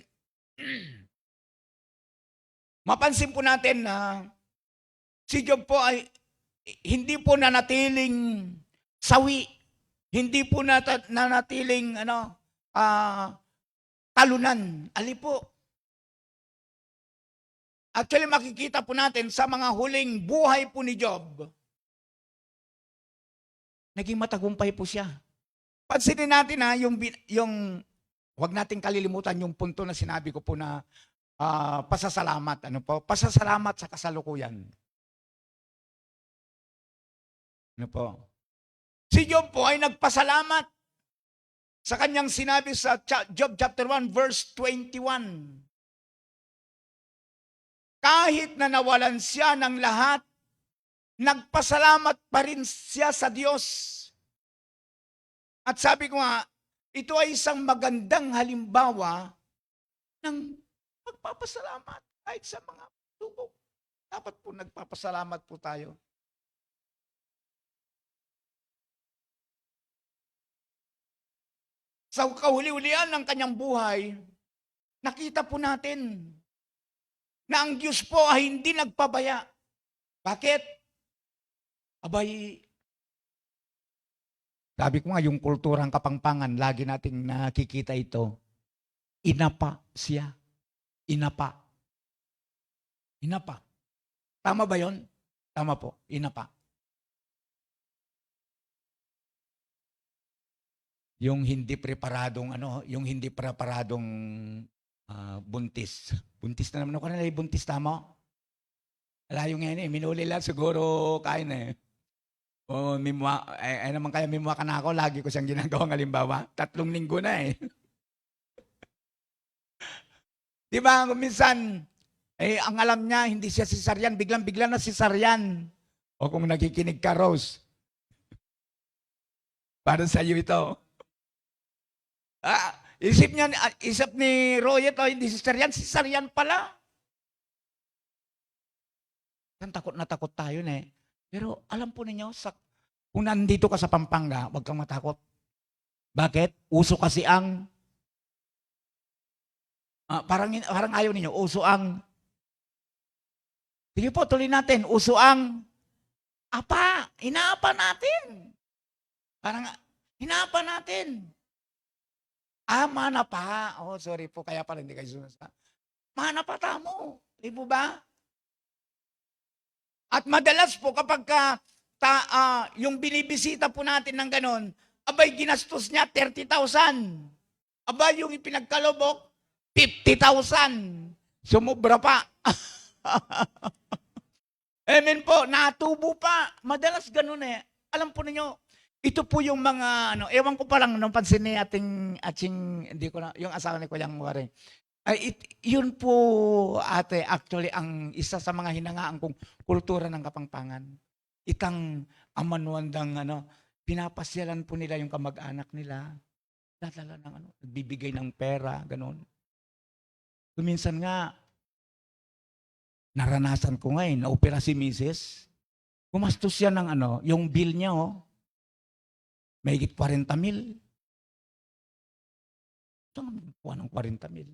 Speaker 1: mapansin po natin na si Job po ay hindi po nanatiling sawi. Hindi po nanatiling talunan. Ali po. Actually, makikita po natin sa mga huling buhay po ni Job, naging matagumpay po siya. Pansinin natin yung wag nating kalilimutan yung punto na sinabi ko po na pasasalamat. Pasasalamat sa kasalukuyan. Si Job po ay nagpasalamat sa kanyang sinabi sa Job chapter 1 verse 21. Kahit na nawalan siya ng lahat, nagpasalamat pa rin siya sa Diyos. At sabi ko nga, ito ay isang magandang halimbawa ng pagpapasalamat kahit sa mga tubok. Dapat po nagpapasalamat po tayo. Sa kahuli-hulian ng kanyang buhay, nakita po natin na ang Diyos po ay hindi nagpabaya. Bakit? Abay, Sabi ko nga, yung kulturang Kapampangan, lagi nating nakikita ito. Inapa siya. Inapa. Inapa. Tama ba yon? Tama po, inapa. Yung hindi preparadong buntis. Buntis na naman ako na buntis, tama? Layo ngayon eh, minuli lang siguro kain eh. O naman kaya mimwa ka na ako, lagi ko siyang ginagawang halimbawa. 3 linggo na eh. Di ba, minsan, ang alam niya, hindi siya cesarean, biglang-bigla na cesarean. O kung nakikinig ka, Rose, para sa iyo ito. Isip ni Roy ito, hindi cesarean pala. Takot na takot tayo na eh. Pero alam po ninyo, kung nandito ka sa Pampanga, huwag kang matakot. Bakit? Uso kasi ang, parang ayaw ninyo, uso ang, sige po, tuloy natin, uso ang, inaapa natin. Parang, inaapa natin. Mana pa. Oh, sorry po, kaya pala hindi kayo sunod. Mana pa tamo. Di po ba? At madalas po kapag yung binibisita po natin ng ganon, abay ginastos niya 30,000. Abay yung ipinagkalobok, 50,000. Sumubra pa. Amen po, natubo pa. Madalas ganon eh. Alam po ninyo, ito po yung mga, ewan ko pa lang, nung pansin ni ating, hindi ko na, yung asawa ni Kuya Muwari. Yun po, ate, actually, ang isa sa mga hinangaan kong kultura ng Kapampangan. Itang amanuandang, pinapasyalan po nila yung kamag-anak nila. Dadala ng, bibigay ng pera, ganon. Kuminsan nga, naranasan ko nga naopera si Mrs. Gumastos siya ng yung bill niya, mahigit 40,000. Saan kuha ng 40,000?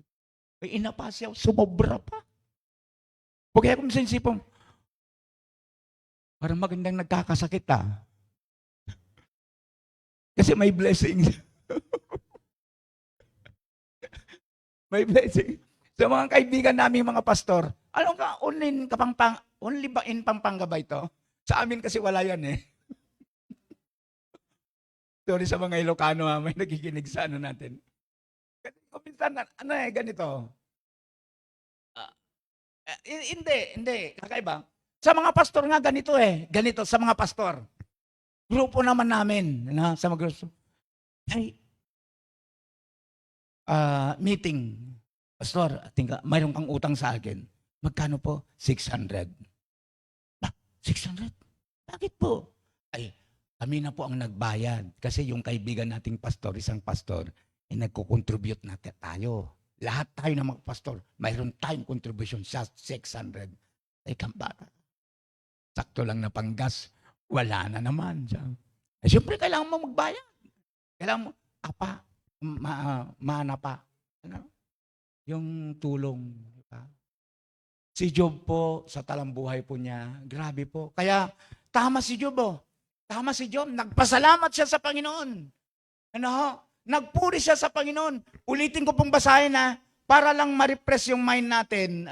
Speaker 1: Inapa siya, sumobra pa. Kaya kung sinsipong, parang magandang nagkakasakit Kasi may blessing. May blessing. Sa mga kaibigan namin mga pastor, alam ka, only ba in Pampanga ba ito? Sa amin kasi wala yan eh. Sorry sa mga Ilocano may nakikinig sa natin. Kasi minsan, ganito. Hindi. Kakaiba. Sa mga pastor nga ganito eh. Ganito, sa mga pastor. Grupo naman namin. Sa mga grupo. Meeting. Pastor, mayroon kang utang sa akin. Magkano po? 600. 600? Bakit po? Kami na po ang nagbayad. Kasi yung kaibigan nating pastor, isang pastor, nagko-contribute na tayo. Lahat tayo ng mga pastor, mayroon tayong contribution sa 600. Kambata. Sakto lang na panggas. Wala na naman. Siyempre, kailangan mo magbayad. Kailangan mo, mana pa. Yung tulong. Diba? Si Job po, sa talambuhay po niya, grabe po. Kaya, tama si Job Tama si Job, nagpasalamat siya sa Panginoon. Nagpuri siya sa Panginoon. Ulitin ko pong basahin para lang ma-refresh yung mind natin.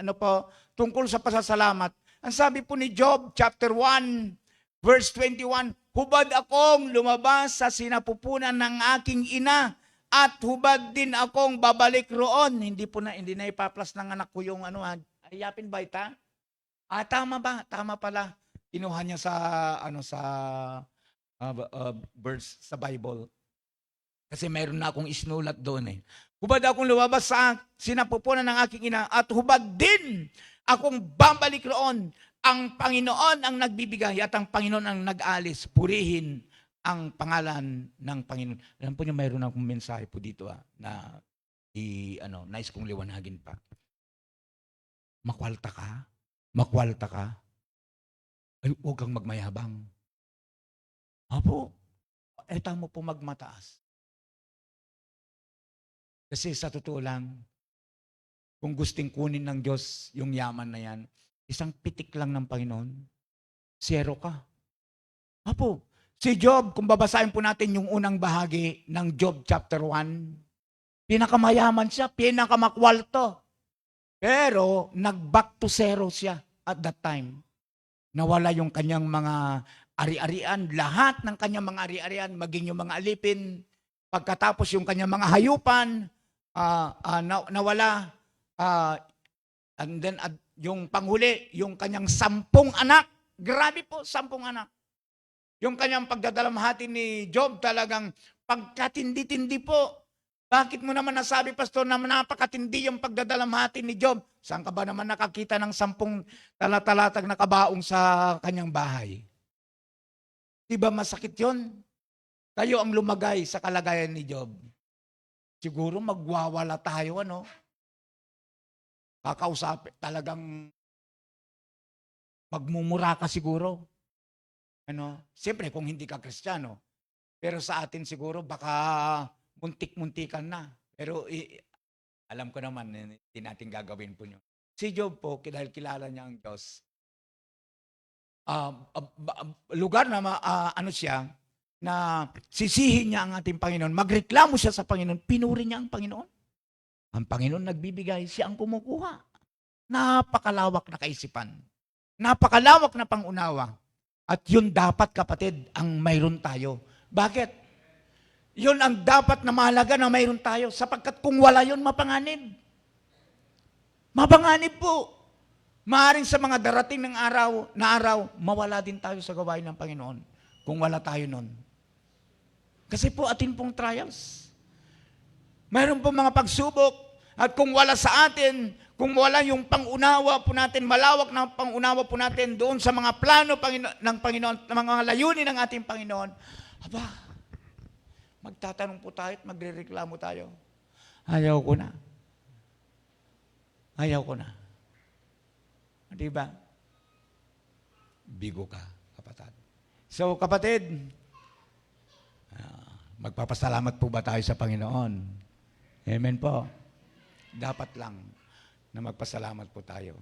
Speaker 1: Tungkol sa pasasalamat. Ang sabi po ni Job, chapter 1, verse 21, hubad akong lumabas sa sinapupunan ng aking ina at hubad din akong babalik roon. Hindi na ipaplas ng anak ko yung ayapin ba ita? Tama ba? Tama pala. Kinuha niya sa verse sa Bible. Kasi mayroon na akong isnulat doon Hubad akong lumabas sa sinapupunan ng aking ina at hubad din akong babalik roon. Ang Panginoon ang nagbibigay at ang Panginoon ang nag-alis. Purihin ang pangalan ng Panginoon. Alam po niyo, mayroon akong mensahe po dito na nais kong liwanagin pa. Makwalta ka. Ay, huwag kang magmayabang. Apo, tama po magmataas. Kasi sa totoo lang, kung gusting kunin ng Diyos yung yaman na yan, isang pitik lang ng Panginoon, 0 ka. Apo, Si Job, kung babasahin po natin yung unang bahagi ng Job chapter 1, pinakamayaman siya, pinakamakwalto. Pero nag-back to zero siya at that time. Nawala yung kanyang mga ari-arian, lahat ng kanyang mga ari-arian, maging yung mga alipin. Pagkatapos yung kanyang mga hayupan, nawala. And then yung panghuli, yung kanyang 10 anak. Grabe po, 10 anak. Yung kanyang pagdadalamhati ni Job talagang pagkatindi-tindi po. Bakit mo naman nasabi, Pastor, na napakatindi yung pagdadalamhati ni Job? Saan ka ba naman nakakita ng 10 talatalatag na kabaong sa kanyang bahay? Diba masakit yun? Tayo ang lumagay sa kalagayan ni Job. Siguro magwawala tayo, ano? Kakausapin, talagang magmumura ka siguro. Ano? Siyempre, kung hindi ka Kristiyano. Pero sa atin siguro, baka muntik-muntikan na. Pero alam ko naman, hindi natin gagawin po nyo. Si Job po, dahil kilala niya ang Diyos, lugar na ano siya, na sisihin niya ang ating Panginoon, magreklamo siya sa Panginoon, pinuri niya ang Panginoon. Ang Panginoon nagbibigay, siya ang kumukuha. Napakalawak na kaisipan. Napakalawak na pangunawa. At yun dapat, kapatid, ang mayroon tayo. Bakit? Yun ang dapat na mahalaga na mayroon tayo. Sapagkat kung wala yun, mapanganib. Mapanganib po. Maaring sa mga darating ng araw, mawala din tayo sa gawain ng Panginoon. Kung wala tayo nun. Kasi po atin pong trials. Mayroon po mga pagsubok. At kung wala sa atin, kung wala yung pangunawa po natin, malawak na pangunawa po natin doon sa mga plano ng Panginoon, mga layunin ng ating Panginoon, aba, magtatanong po tayo at magrereklamo tayo. Ayaw ko na. Ayaw ko na. Di ba? Bigo ka, kapatid. So, kapatid, magpapasalamat po ba tayo sa Panginoon? Amen po. Dapat lang na magpasalamat po tayo.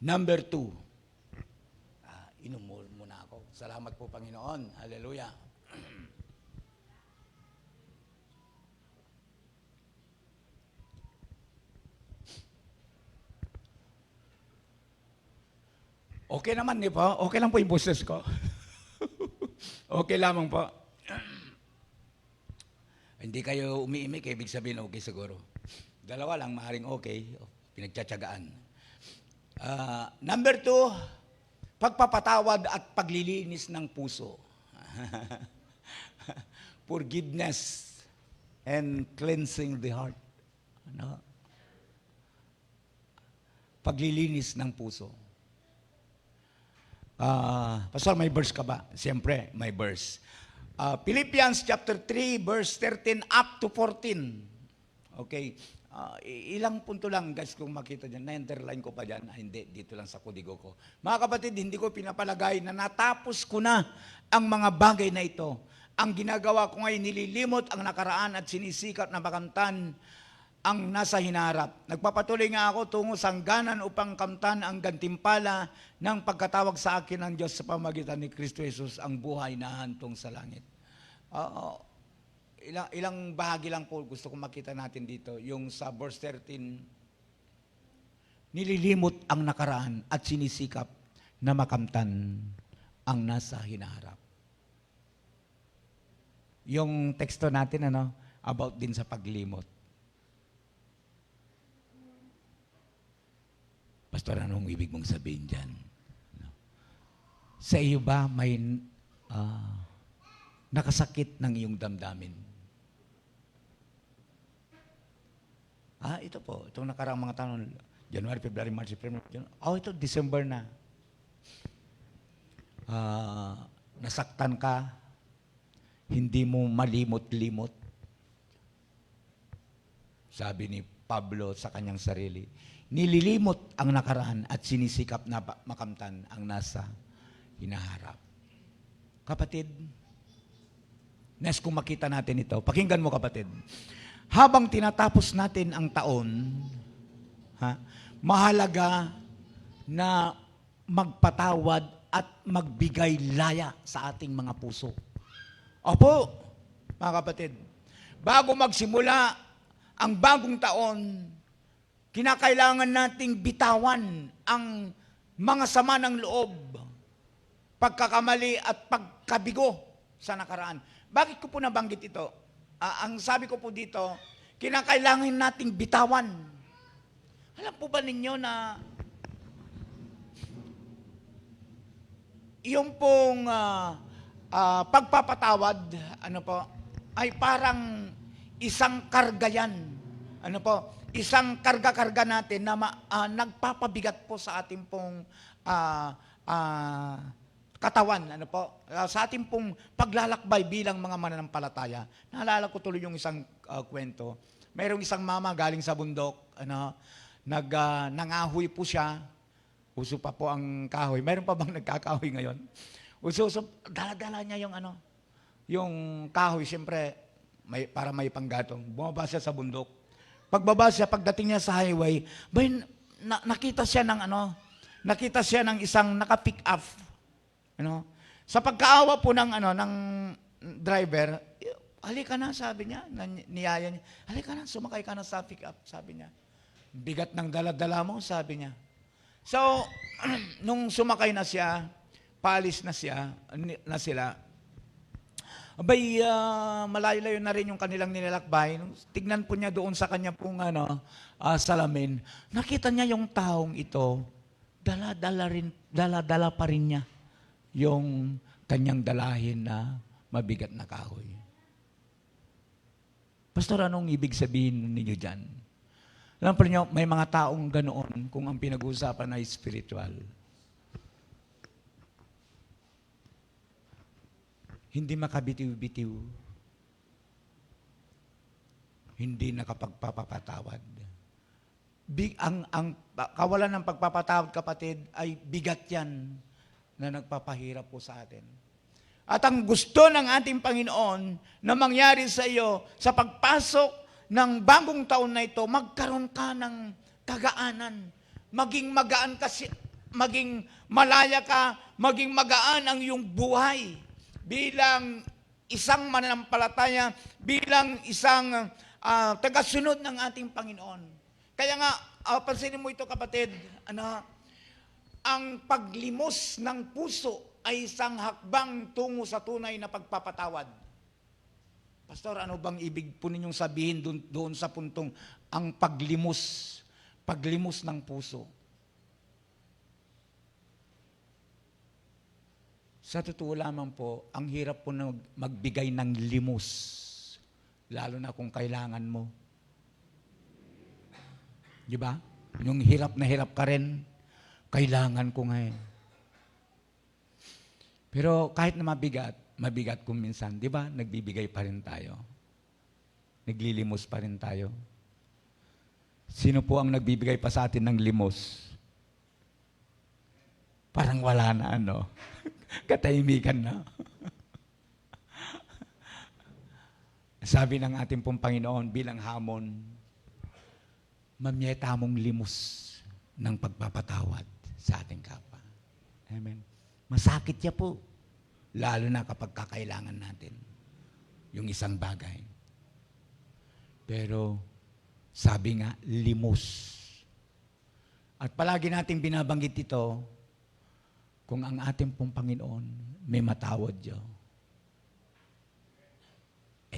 Speaker 1: Number 2. Inom muna ako. Salamat po, Panginoon. Hallelujah. Okay naman, di po? Okay lang po yung boses ko. Okay lamang po. Hindi kayo umiimik, ibig sabihin okay siguro. Dalawa lang, maaaring okay. Pinagtsatsagaan. Number 2, pagpapatawad at paglilinis ng puso. Forgiveness and cleansing the heart. Ano? Paglilinis ng puso. Pastor, may verse ka ba? Siyempre, may verse. Philippians chapter 3, verse 13 up to 14. Okay. Ilang punto lang, guys, kung makita dyan. Na-underline ko pa dyan. Hindi, dito lang sa kudigo ko. Mga kapatid, hindi ko pinapalagay na natapos ko na ang mga bagay na ito. Ang ginagawa ko ngayon, nililimot ang nakaraan at sinisikat na makamtan ang nasa hinaharap. Nagpapatuloy nga ako tungo sa hangganan upang kamtan ang gantimpala ng pagkatawag sa akin ng Diyos sa pamagitan ni Kristo Jesus, ang buhay na hantong sa langit. Ilang bahagi lang po gusto kong makita natin dito. Yung sa verse 13, nililimot ang nakaraan at sinisikap na makamtan ang nasa hinaharap. Yung teksto natin, about din sa paglimot. Pastor, anong ibig mong sabihin dyan? Sa iyo ba may nakasakit ng iyong damdamin? Ito po. Itong nakaraang mga taon, January, February, March, April, ito December na. Nasaktan ka, hindi mo malimot-limot. Sabi ni Pablo sa kanyang sarili, nililimot ang nakaraan at sinisikap na makamtan ang nasa hinaharap. Kapatid, next kung makita natin ito, pakinggan mo kapatid, habang tinatapos natin ang taon, mahalaga na
Speaker 6: magpatawad at magbigay laya sa ating mga puso. Opo, mga kapatid, bago magsimula ang bagong taon, kinakailangan nating bitawan ang mga sama ng loob, pagkakamali at pagkabigo sa nakaraan. Bakit ko po nabanggit ito? Ang sabi ko po dito, kinakailangan nating bitawan. Alam po ba ninyo na yung pong pagpapatawad, ano po, ay parang isang karga yan. Ano po, isang karga-karga natin na nagpapabigat po sa ating pong katawan, ano po, sa ating pong paglalakbay bilang mga mananampalataya. Naalala ko tuloy yung isang kwento. Mayroong isang mama galing sa bundok, nangahoy po siya. Uso pa po ang kahoy. Mayroon pa bang nagkakahoy ngayon? Uso, dala-dala niya yung kahoy, siyempre, para may panggatong. Bumaba siya sa bundok. Pagbaba siya, pagdating niya sa highway, nakita siya ng isang naka-pick up. Sa pagkaawa po ng driver, halika na, sabi niya, niyaya niya, halika na, sumakay ka na sa pick up, sabi niya. Bigat ng dala-dala mo, sabi niya. So, nung sumakay na siya, paalis na sila, abay, malayo-layo na rin yung kanilang nilalakbay. Tignan po niya doon sa kanya pong salamin. Nakita niya yung taong ito, dala-dala pa rin niya yung kanyang dalahin na mabigat na kahoy. Pastor, anong ibig sabihin ninyo dyan? Alam po niyo, may mga taong ganoon kung ang pinag-uusapan ay spiritual. Hindi makabitiw-bitiw. Hindi nakapagpapatawad. Ang kawalan ng pagpapatawad, kapatid, ay bigat yan na nagpapahirap po sa atin. At ang gusto ng ating Panginoon na mangyari sa iyo sa pagpasok ng bagong taon na ito, magkaroon ka ng kagaanan. Maging magaan ka, maging malaya ka, maging magaan ang iyong buhay bilang isang mananampalataya, bilang isang tagasunod ng ating Panginoon. Kaya nga, pansinin mo ito, kapatid, ang paglimos ng puso ay isang hakbang tungo sa tunay na pagpapatawad. Pastor, ano bang ibig po ninyong sabihin doon sa puntong ang paglimos ng puso? Sa totoo lamang po, ang hirap po na magbigay ng limos, lalo na kung kailangan mo. Di ba? Yung hirap na hirap ka rin, kailangan ko nga eh. Pero kahit na mabigat kung minsan, di ba, nagbibigay pa rin tayo. Naglilimos pa rin tayo. Sino po ang nagbibigay pa sa atin ng limos? Parang wala na, katahimikan na. Sabi ng ating pong Panginoon bilang hamon, mamyeta mong limos ng pagpapatawad sa ating kapwa. Amen. Masakit niya po. Lalo na kapag kakailangan natin yung isang bagay. Pero sabi nga, limos. At palagi nating binabanggit ito, kung ang ating pong Panginoon may matawad niyo,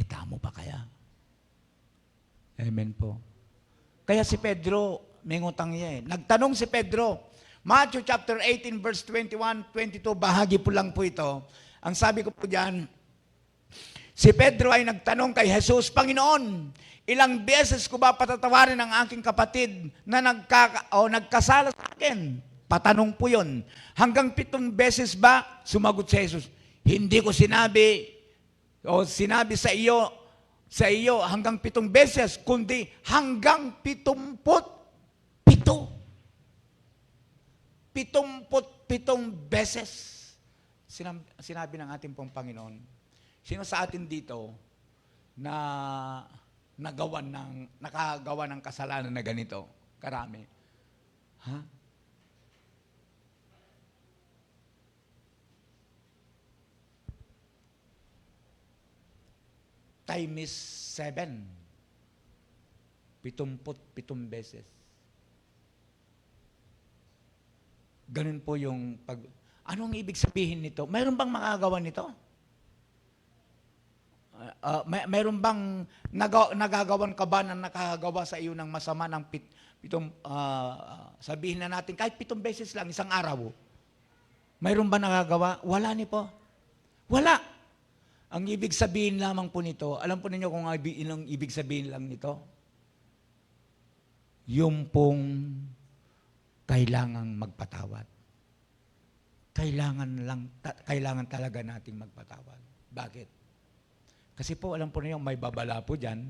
Speaker 6: tamo pa kaya? Amen po. Kaya si Pedro, may ngutang niya eh. Nagtanong si Pedro, Matthew chapter 18 verse 21, 22, bahagi po lang po ito. Ang sabi ko po diyan, si Pedro ay nagtanong kay Jesus, Panginoon, ilang beses ko ba patatawarin ang aking kapatid na nagkasala sa akin? Patanong po yun. Hanggang 7 beses ba? Sumagot si Jesus, hindi ko sinabi sa iyo hanggang 7 beses, kundi hanggang 77. 77 beses. Sinabi ng ating pong Panginoon, sino sa atin dito na nakagawa ng kasalanan na ganito? Karami. Ha? times 7. 77 beses. Ganun po yung pag... Anong ibig sabihin nito? Mayroon bang makagawa nito? Mayroon bang nagagawan ka ba na nakagawa sa iyo ng masama ng sabihin na natin, kahit 7 beses lang, isang araw. Mayroon ba nagagawa? Wala ni po. Wala. Ang ibig sabihin lamang po nito, alam po ninyo kung anong ibig sabihin lang nito? Yung pong kailangang magpatawad. Kailangan talaga nating magpatawad. Bakit? Kasi po, alam po ninyo, may babala po dyan.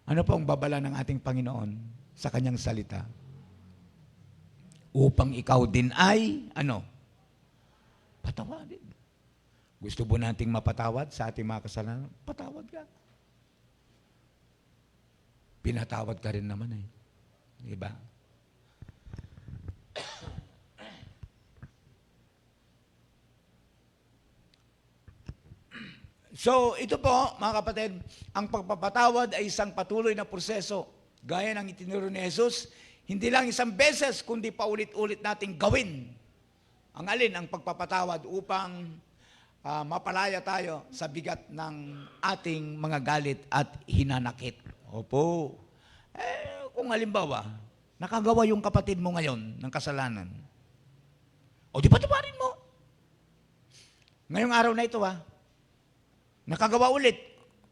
Speaker 6: Ano po ang babala ng ating Panginoon sa kanyang salita? Upang ikaw din ay, patawadin. Gusto po nating mapatawad sa ating mga kasalanan? Patawad ka. Pinatawad ka rin naman eh. Diba? So, ito po, mga kapatid, ang pagpapatawad ay isang patuloy na proseso. Gaya ng itinuro ni Jesus, hindi lang isang beses, kundi paulit-ulit nating gawin. Ang alin, ang pagpapatawad upang mapalaya tayo sa bigat ng ating mga galit at hinanakit. Opo. Kung halimbawa, nakagawa yung kapatid mo ngayon ng kasalanan, o di patawarin mo. Ngayong araw na ito nakagawa ulit.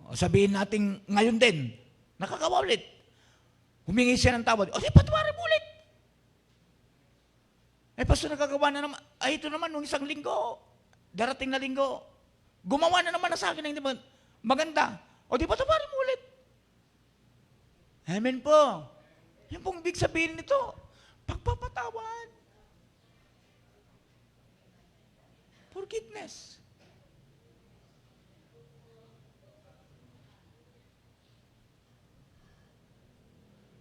Speaker 6: O sabihin natin ngayon din, nakagawa ulit. Humingi siya ng tawad. O di patawarin mo ulit. Pastor, nakagawa na naman. Ito naman, nung isang linggo, darating na linggo, gumawa na naman na sa akin ng hindi maganda. O di patawarin mo ulit. Amen po. Yan pong big sabihin nito. Pagpapatawad. Forgiveness.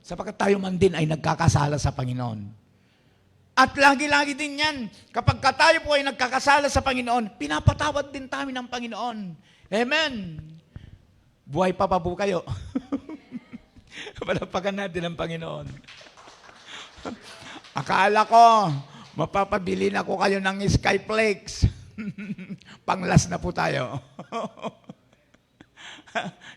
Speaker 6: Sapagkat tayo man din ay nagkakasala sa Panginoon. At lagi-lagi din yan, kapag tayo po ay nagkakasala sa Panginoon, pinapatawad din tayo ng Panginoon. Amen. Buhay pa po kayo. Palapakan natin ang Panginoon. Akala ko, mapapabili na ko kayo ng Skyflakes. Panglas na po tayo.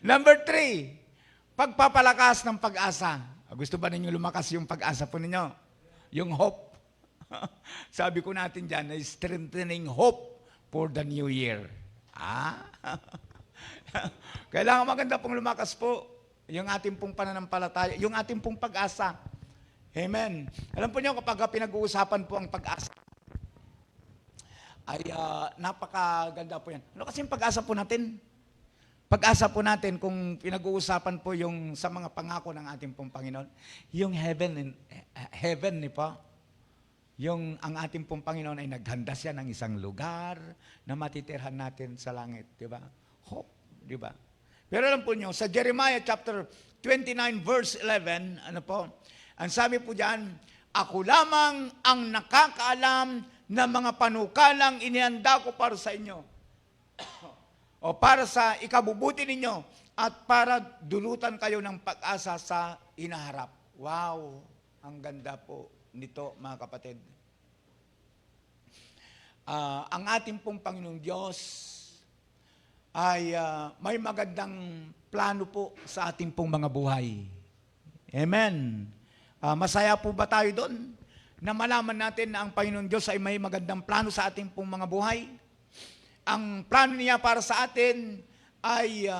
Speaker 6: Number 3, pagpapalakas ng pag-asa. Gusto ba ninyo lumakas yung pag-asa po ninyo? Yung hope. Sabi ko natin dyan, strengthening hope for the new year. Kailangan maganda pong lumakas po yung ating pong pananampalataya, yung ating pong pag-asa. Amen. Alam po niyo, kapag pinag-uusapan po ang pag-asa, ay napakaganda po yan. Ano kasi yung pag-asa po natin? Pag-asa po natin kung pinag-uusapan po yung sa mga pangako ng ating pong Panginoon, yung heaven ni po, yung ang ating pong Panginoon ay naghanda siya ng isang lugar na matitirhan natin sa langit, di ba? Hope, di ba? Pero alam po nyo, sa Jeremiah chapter 29 verse 11, ang sabi po diyan, ako lamang ang nakakaalam ng mga panukalang inihanda ko para sa inyo. O para sa ikabubuti ninyo at para dulutan kayo ng pag-asa sa inaharap. Wow! Ang ganda po nito, mga kapatid. Ang ating pong Panginoong Diyos ay may magandang plano po sa ating pong mga buhay. Amen. Masaya po ba tayo doon na malaman natin na ang Panginoong Diyos ay may magandang plano sa ating pong mga buhay? Ang plano niya para sa atin ay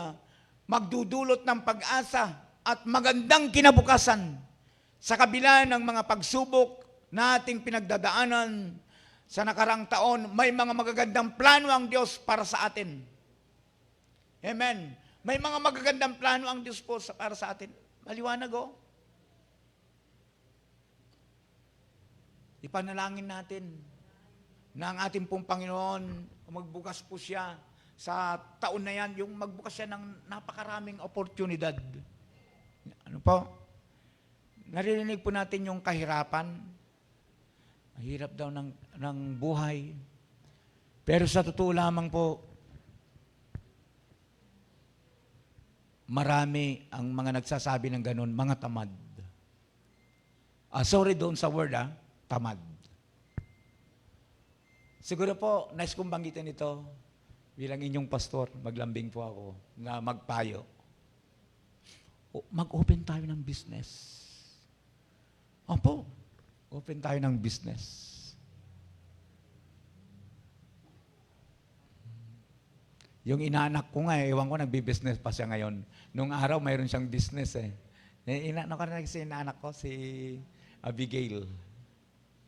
Speaker 6: magdudulot ng pag-asa at magandang kinabukasan sa kabila ng mga pagsubok na ating pinagdadaanan sa nakarang taon. May mga magagandang plano ang Diyos para sa atin. Amen. May mga magagandang plano ang Diyos po para sa atin. Maliwanag Ipanalangin natin na ang ating pong Panginoon, magbukas po siya sa taon na yan, yung magbukas siya ng napakaraming oportunidad. Ano po? Naririnig po natin yung kahirapan. Mahirap daw ng buhay. Pero sa totoo lamang po, marami ang mga nagsasabi ng ganun, mga tamad. Sorry doon sa word, tamad. Siguro po, nice kong banggitin ito bilang inyong pastor, maglambing po ako na magpayo. Mag-open tayo ng business. Opo, open tayo ng business. Yung inaanak ko nga, ewan ko, nagbi-business pa siya ngayon. Nung araw, mayroon siyang business eh. Si inaanak ko, si Abigail.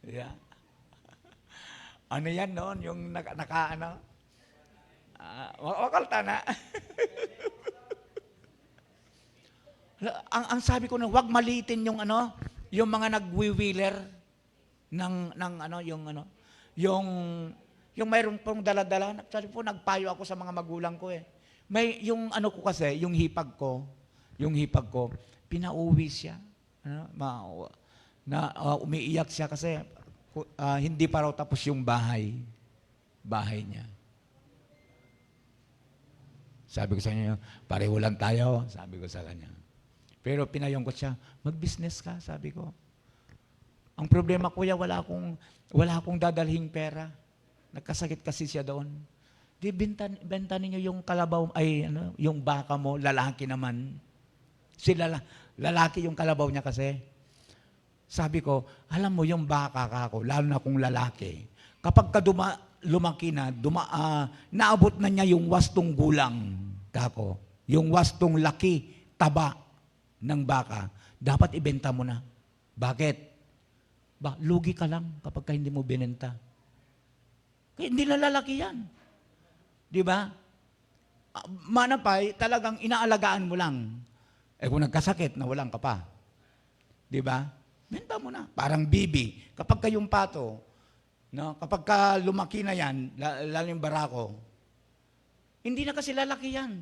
Speaker 6: Yeah. Ano yan noon? Yung wakalta na. ang sabi ko, wag malitin yung yung mga nagwi-wheeler yung mayroong pong dala-dala. Sabi po, nagpayo ako sa mga magulang ko eh. May, yung ko kasi, yung hipag ko, pinauwi siya. Umiiyak siya kasi hindi pa raw tapos yung bahay niya. Sabi ko sa kanya, pareho lang tayo, sabi ko sa kanya. Pero pinayong ko siya, mag-business ka, sabi ko. Ang problema, kuya, wala akong dadalhing pera. Nagkasakit kasi siya doon. Di benta ninyo yung kalabaw, yung baka mo, lalaki naman. Lalaki yung kalabaw niya kasi. Sabi ko, alam mo yung baka kako, lalo na kung lalaki. Kapag lumaki na, naabot na niya yung wastong gulang, kako. Yung wastong laki, taba ng baka, dapat ibenta mo na. Bakit? Lugi ka lang kapag hindi mo binenta. Kaya hindi na lalaki yan. Di ba? Manapay, talagang inaalagaan mo lang. Kung nagkasakit, nawalan ka pa. Di ba? Benta mo na. Parang bibi. Kapag kayong pato, kapag ka lumaki na yan, lalo yung barako, hindi na kasi lalaki yan.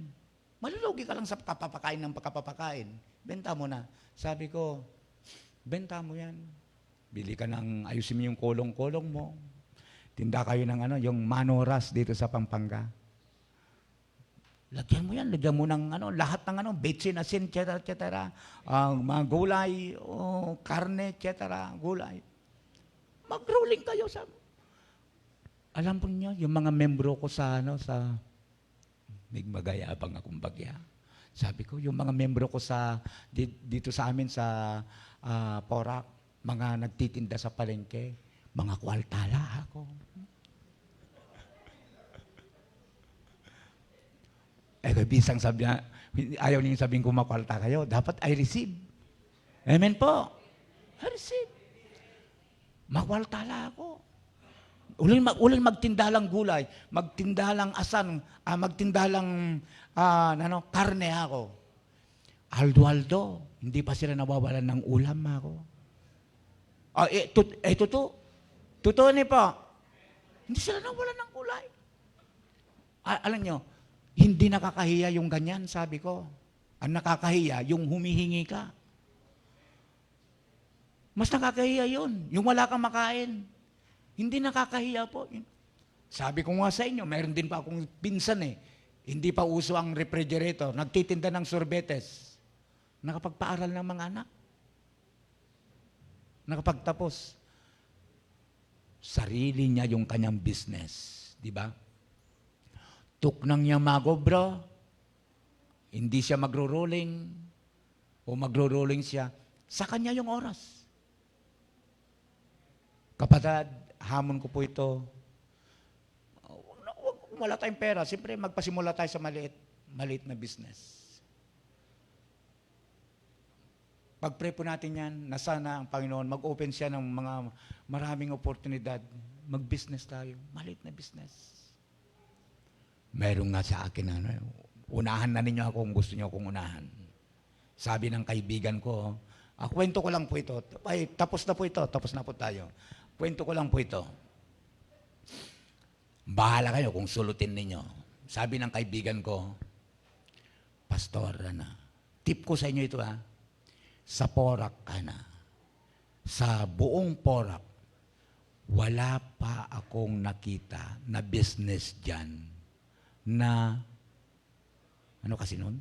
Speaker 6: Malulugi ka lang sa kapapakain ng pagkapapakain. Benta mo na. Sabi ko, benta mo yan. Bili ka ng, ayusin mo yung kolong-kolong mo. Tinda kayo ng yung manoras dito sa Pampanga. Lagyan mo yan, lagyan mo ng lahat ng betsin, asin, etc. Mga gulay, karne, etc. Gulay. Mag-rolling kayo sa... Alam po niyo, yung mga membro ko sa may magayabang akong bagya. Sabi ko, yung mga membro ko dito sa amin sa Porac, mga nagtitinda sa palengke, mga kwaltala ako. Bisang sabi niya, ayaw niyo sabihin ko makwalta kayo, dapat I receive. Amen po. I receive. Makwaltala ako. Uling magtindalang gulay, magtindalang asan, magtindalang karne ako. Aldo, hindi pa sila nawawalan ng ulam ako. Totoo ni po. Hindi sila nawalan ng gulay. Alam nyo, hindi nakakahiya yung ganyan, sabi ko. Ang nakakahiya, yung humihingi ka. Mas nakakahiya yun, yung wala kang makain. Hindi nakakahiya po. Sabi ko nga sa inyo, mayroon din pa akong pinsan Hindi pa uso ang refrigerator. Nagtitinda ng sorbetes. Nakapagpaaral ng mga anak. Nakapagtapos. Sarili niya yung kanyang business. Di ba? Tuknang niya magobra. Hindi siya magro-rolling. O magro-rolling siya. Sa kanya yung oras. Kapatid, hamon ko po ito. Wala tayong pera. Siyempre, magpasimula tayo sa maliit na business. Pag-pray po natin yan, na sana ang Panginoon, mag-open siya ng mga maraming oportunidad. Mag-business tayo. Maliit na business. Meron nga sa akin, unahan na ninyo ako kung gusto niyo akong unahan. Sabi ng kaibigan ko, kwento ko lang po ito. Ay, tapos na po ito. Tapos na po tayo. Kwento ko lang po ito. Bahala kayo kung sulutin ninyo. Sabi ng kaibigan ko, Pastor, tip ko sa inyo ito sa Porac sa buong Porac, wala pa akong nakita na business dyan na, ano kasi nun?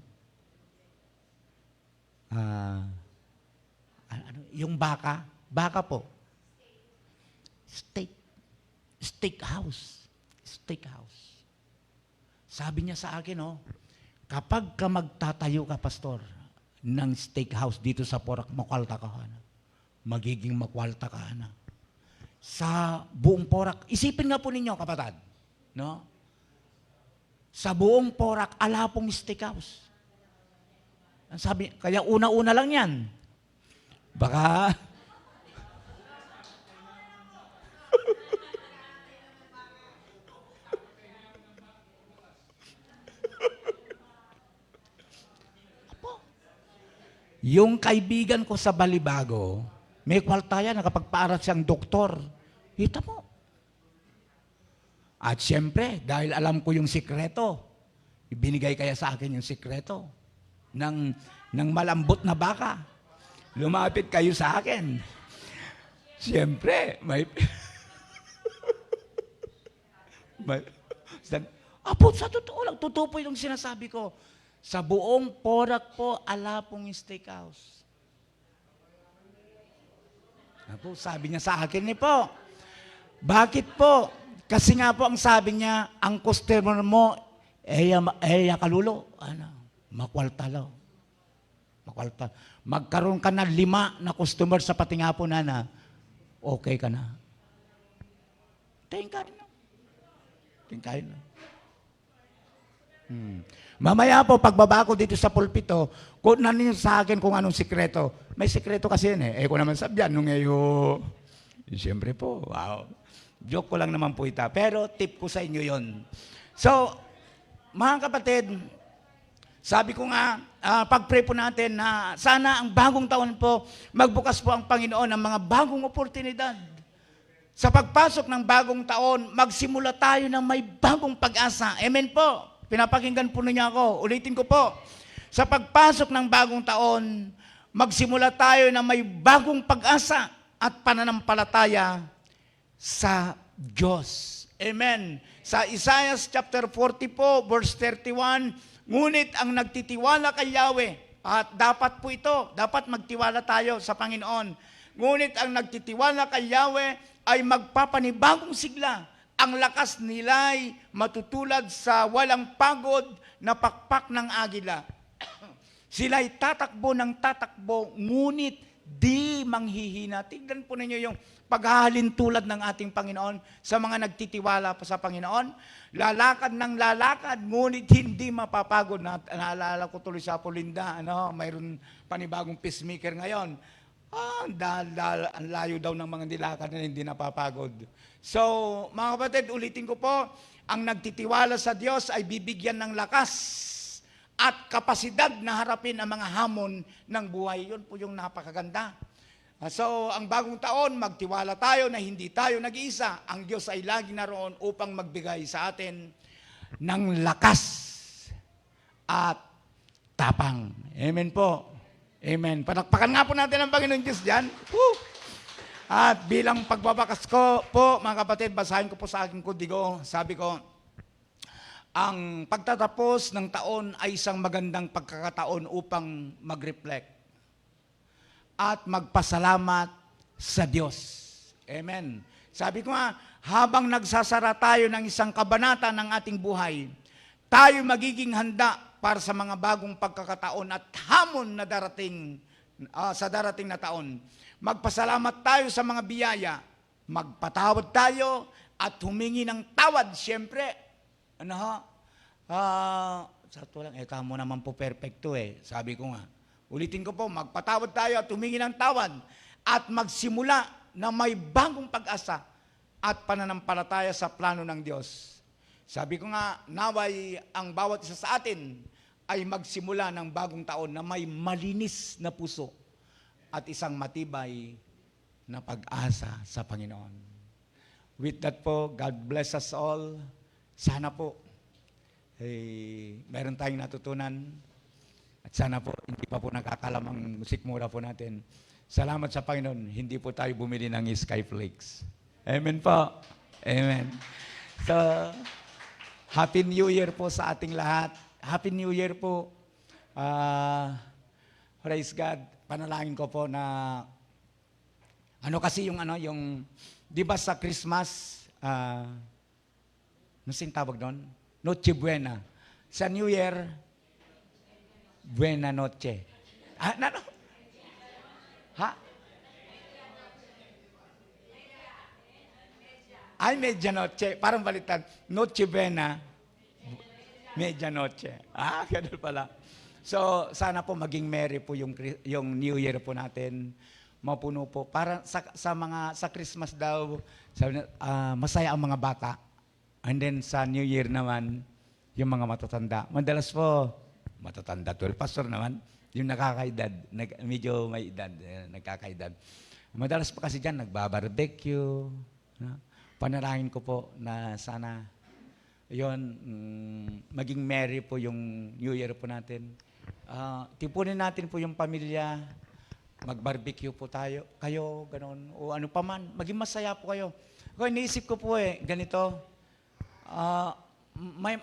Speaker 6: yung baka, baka po. Steakhouse. Sabi niya sa akin, kapag ka magtatayo ka, pastor, ng steakhouse dito sa Porac, makwalta ka na. Magiging makwalta ka na. Sa buong Porac, isipin nga po ninyo, kapatid, no? Sa buong Porac, alapong steakhouse. Ang sabi, kaya una-una lang yan. Baka, yung kaibigan ko sa Balibago, may kwalta yan, nakapagpaaral siyang doktor. Kita mo. At siyempre, dahil alam ko yung sikreto, ibinigay kaya sa akin yung sikreto ng malambot na baka. Lumapit kayo sa akin. Siyempre, Apo, sa totoo lang, totoo po yung sinasabi ko. Sa buong Porac po, alapong steakhouse. Apo, sabi niya sa akin po, bakit po? Kasi nga po ang sabi niya, ang customer mo, kalulo. Makwalta law. Makwalta. Magkaroon ka na 5 na customer sa patingapo na, okay ka na. Tingkain na. Mamaya po, pagbaba ko dito sa pulpito, kung nanin sa akin kung anong sikreto. May sikreto kasi yun eh. Ko naman sabyan nung siyempre po, wow. Joke ko lang naman po ita. Pero tip ko sa inyo yon. So, mga kapatid, sabi ko nga, pag-pray po natin na sana ang bagong taon po, magbukas po ang Panginoon ng mga bagong oportunidad. Sa pagpasok ng bagong taon, magsimula tayo ng may bagong pag-asa. Amen po. Pinapakinggan po niya ako. Ulitin ko po. Sa pagpasok ng bagong taon, magsimula tayo ng may bagong pag-asa at pananampalataya sa Diyos. Amen. Sa Isaiah chapter 40 po, verse 31, ngunit ang nagtitiwala kay Yahweh, at dapat po ito, dapat magtiwala tayo sa Panginoon. Ngunit ang nagtitiwala kay Yahweh ay magpapanibagong sigla. Ang lakas nila'y matutulad sa walang pagod na pakpak ng agila. Sila'y tatakbo ng tatakbo, ngunit di manghihina. Tignan po ninyo yung paghahalin tulad ng ating Panginoon sa mga nagtitiwala pa sa Panginoon. Lalakad ng lalakad, ngunit hindi mapapagod. Naalala ko tuloy sa Apolinda, mayroon panibagong peacemaker ngayon. Ang layo daw ng mga nilakad na hindi napapagod. So, mga kapatid, ulitin ko po, ang nagtitiwala sa Diyos ay bibigyan ng lakas at kapasidad na harapin ang mga hamon ng buhay. Yun po yung napakaganda. So, ang bagong taon, magtiwala tayo na hindi tayo nag-iisa. Ang Diyos ay lagi naroon upang magbigay sa atin ng lakas at tapang. Amen po. Amen. Palakpakan nga po natin ang Panginoon Diyos dyan. Woo! At bilang pagbabakas ko po, mga kapatid, basahin ko po sa aking kudigo. Sabi ko, ang pagtatapos ng taon ay isang magandang pagkakataon upang mag-reflect at magpasalamat sa Diyos. Amen. Sabi ko nga, habang nagsasara tayo ng isang kabanata ng ating buhay, tayo magiging handa para sa mga bagong pagkakataon at hamon na darating sa darating na taon. Magpasalamat tayo sa mga biyaya, magpatawad tayo at humingi ng tawad, siyempre. Sa tulang, kamo naman po perfecto sabi ko nga. Ulitin ko po, magpatawad tayo at humingi ng tawad at magsimula na may bagong pag-asa at pananampalataya sa plano ng Diyos. Sabi ko nga, naway ang bawat isa sa atin ay magsimula ng bagong taon na may malinis na puso at isang matibay na pag-asa sa Panginoon. With that po, God bless us all. Sana po, meron tayong natutunan. At sana po, hindi pa po nakakalamang musikmura po natin. Salamat sa Panginoon, hindi po tayo bumili ng Skyflakes. Amen po. Amen. So, Happy New Year po sa ating lahat. Happy New Year po. Praise God. Panalangin ko po na ano kasi yung 'di ba sa Christmas ano sing tawag doon? Noche Buena. Sa New Year, Buena Noche. Ano? Ha? Ay, Medianoche. Parang baliktad. Noche Buena, Medianoche. Ganun pala. So, sana po maging merry po yung New Year po natin. Mapuno po. Para sa Christmas daw, sabi masaya ang mga bata. And then sa New Year naman, yung mga matatanda. Madalas po, matatanda. 12 pastor naman, yung nakakaedad. Medyo may edad, nagkakaedad. Madalas po kasi dyan, nagbabarbecue. Panalangin ko po na sana maging merry po yung New Year po natin. Tipunin natin po yung pamilya, mag-barbecue po kayo, gano'n, o ano pa man, maging masaya po kayo. Kaya iniisip ko po ganito,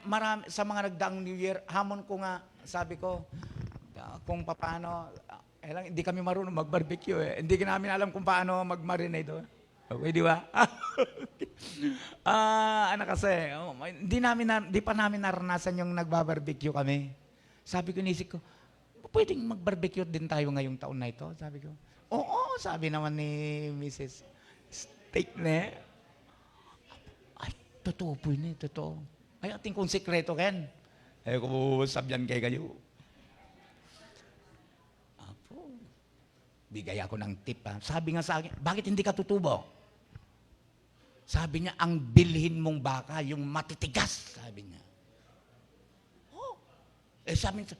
Speaker 6: marami, sa mga nagdaang New Year, hamon ko nga, sabi ko, kung paano, hindi kami marunong mag-barbecue Hindi namin alam kung paano mag-marinade. Okay, di ba? Kasi, di pa namin naranasan yung nagba-barbecue kami. Sabi ko, inisip ko, pwedeng mag-barbecue din tayo ngayong taon na ito? Sabi ko, oo, sabi naman ni Mrs. Steak na Ay, totoo po yun totoo. Ay, ating kong sekreto, Ken. Ay, kung sabyan kayo. Apo, bigay ako ng tip. Sabi nga sa akin, bakit hindi ka tutubo? Sabi niya, ang bilhin mong baka, yung matitigas, sabi niya. Sabi niya,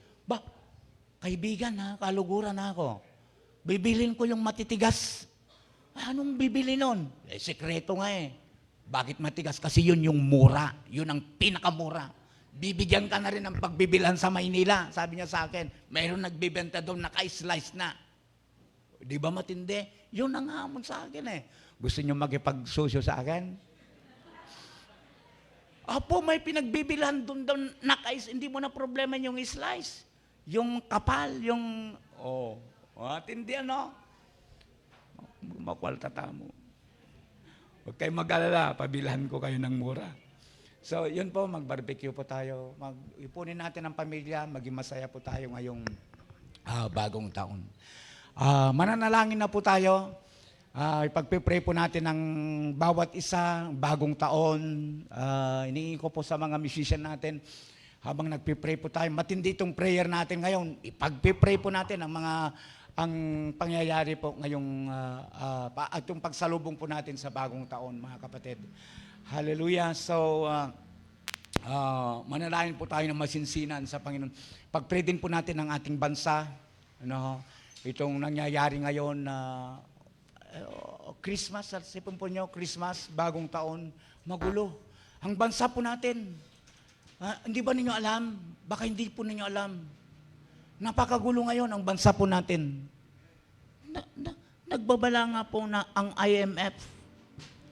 Speaker 6: kaibigan kaluguran na ako. Bibilin ko yung matitigas. Anong bibili nun? Sekreto nga Bakit matigas? Kasi yun yung mura. Yun ang pinakamura. Bibigyan ka na rin ng pagbibilan sa Maynila. Sabi niya sa akin, mayroon nagbibenta doon, naka-slice na. Di ba matindi? Yun ang hamon sa akin Gusto niyo magipagsusyo sa akin? Apo, may pinagbibilan doon naka-slice. Hindi mo na problema yung slice. Yung kapal, yung... matindi Makwaltata mo. Huwag kayong mag-alala, pabilhan ko kayo ng mura. So, yun po, mag-barbecue po tayo. Ipunin natin ang pamilya, maging masaya po tayo ngayong bagong taon. Mananalangin na po tayo. Ipagpipray po natin ng bawat isa, bagong taon. Iniingin ko po sa mga musician natin, habang nagpipray po tayo, matindi itong prayer natin ngayon. Ipagpipray po natin ang pangyayari po ngayong itong pagsalubong po natin sa bagong taon, mga kapatid. Hallelujah. So, manalangin po tayo ng masinsinan sa Panginoon. Pag-pray din po natin ang ating bansa. Itong nangyayari ngayon na Christmas, sipon po nyo, Christmas, bagong taon, magulo. Ang bansa po natin, hindi ba ninyo alam? Baka hindi po ninyo alam. Napakagulo ngayon ang bansa po natin. Nagbabala nga po na ang IMF.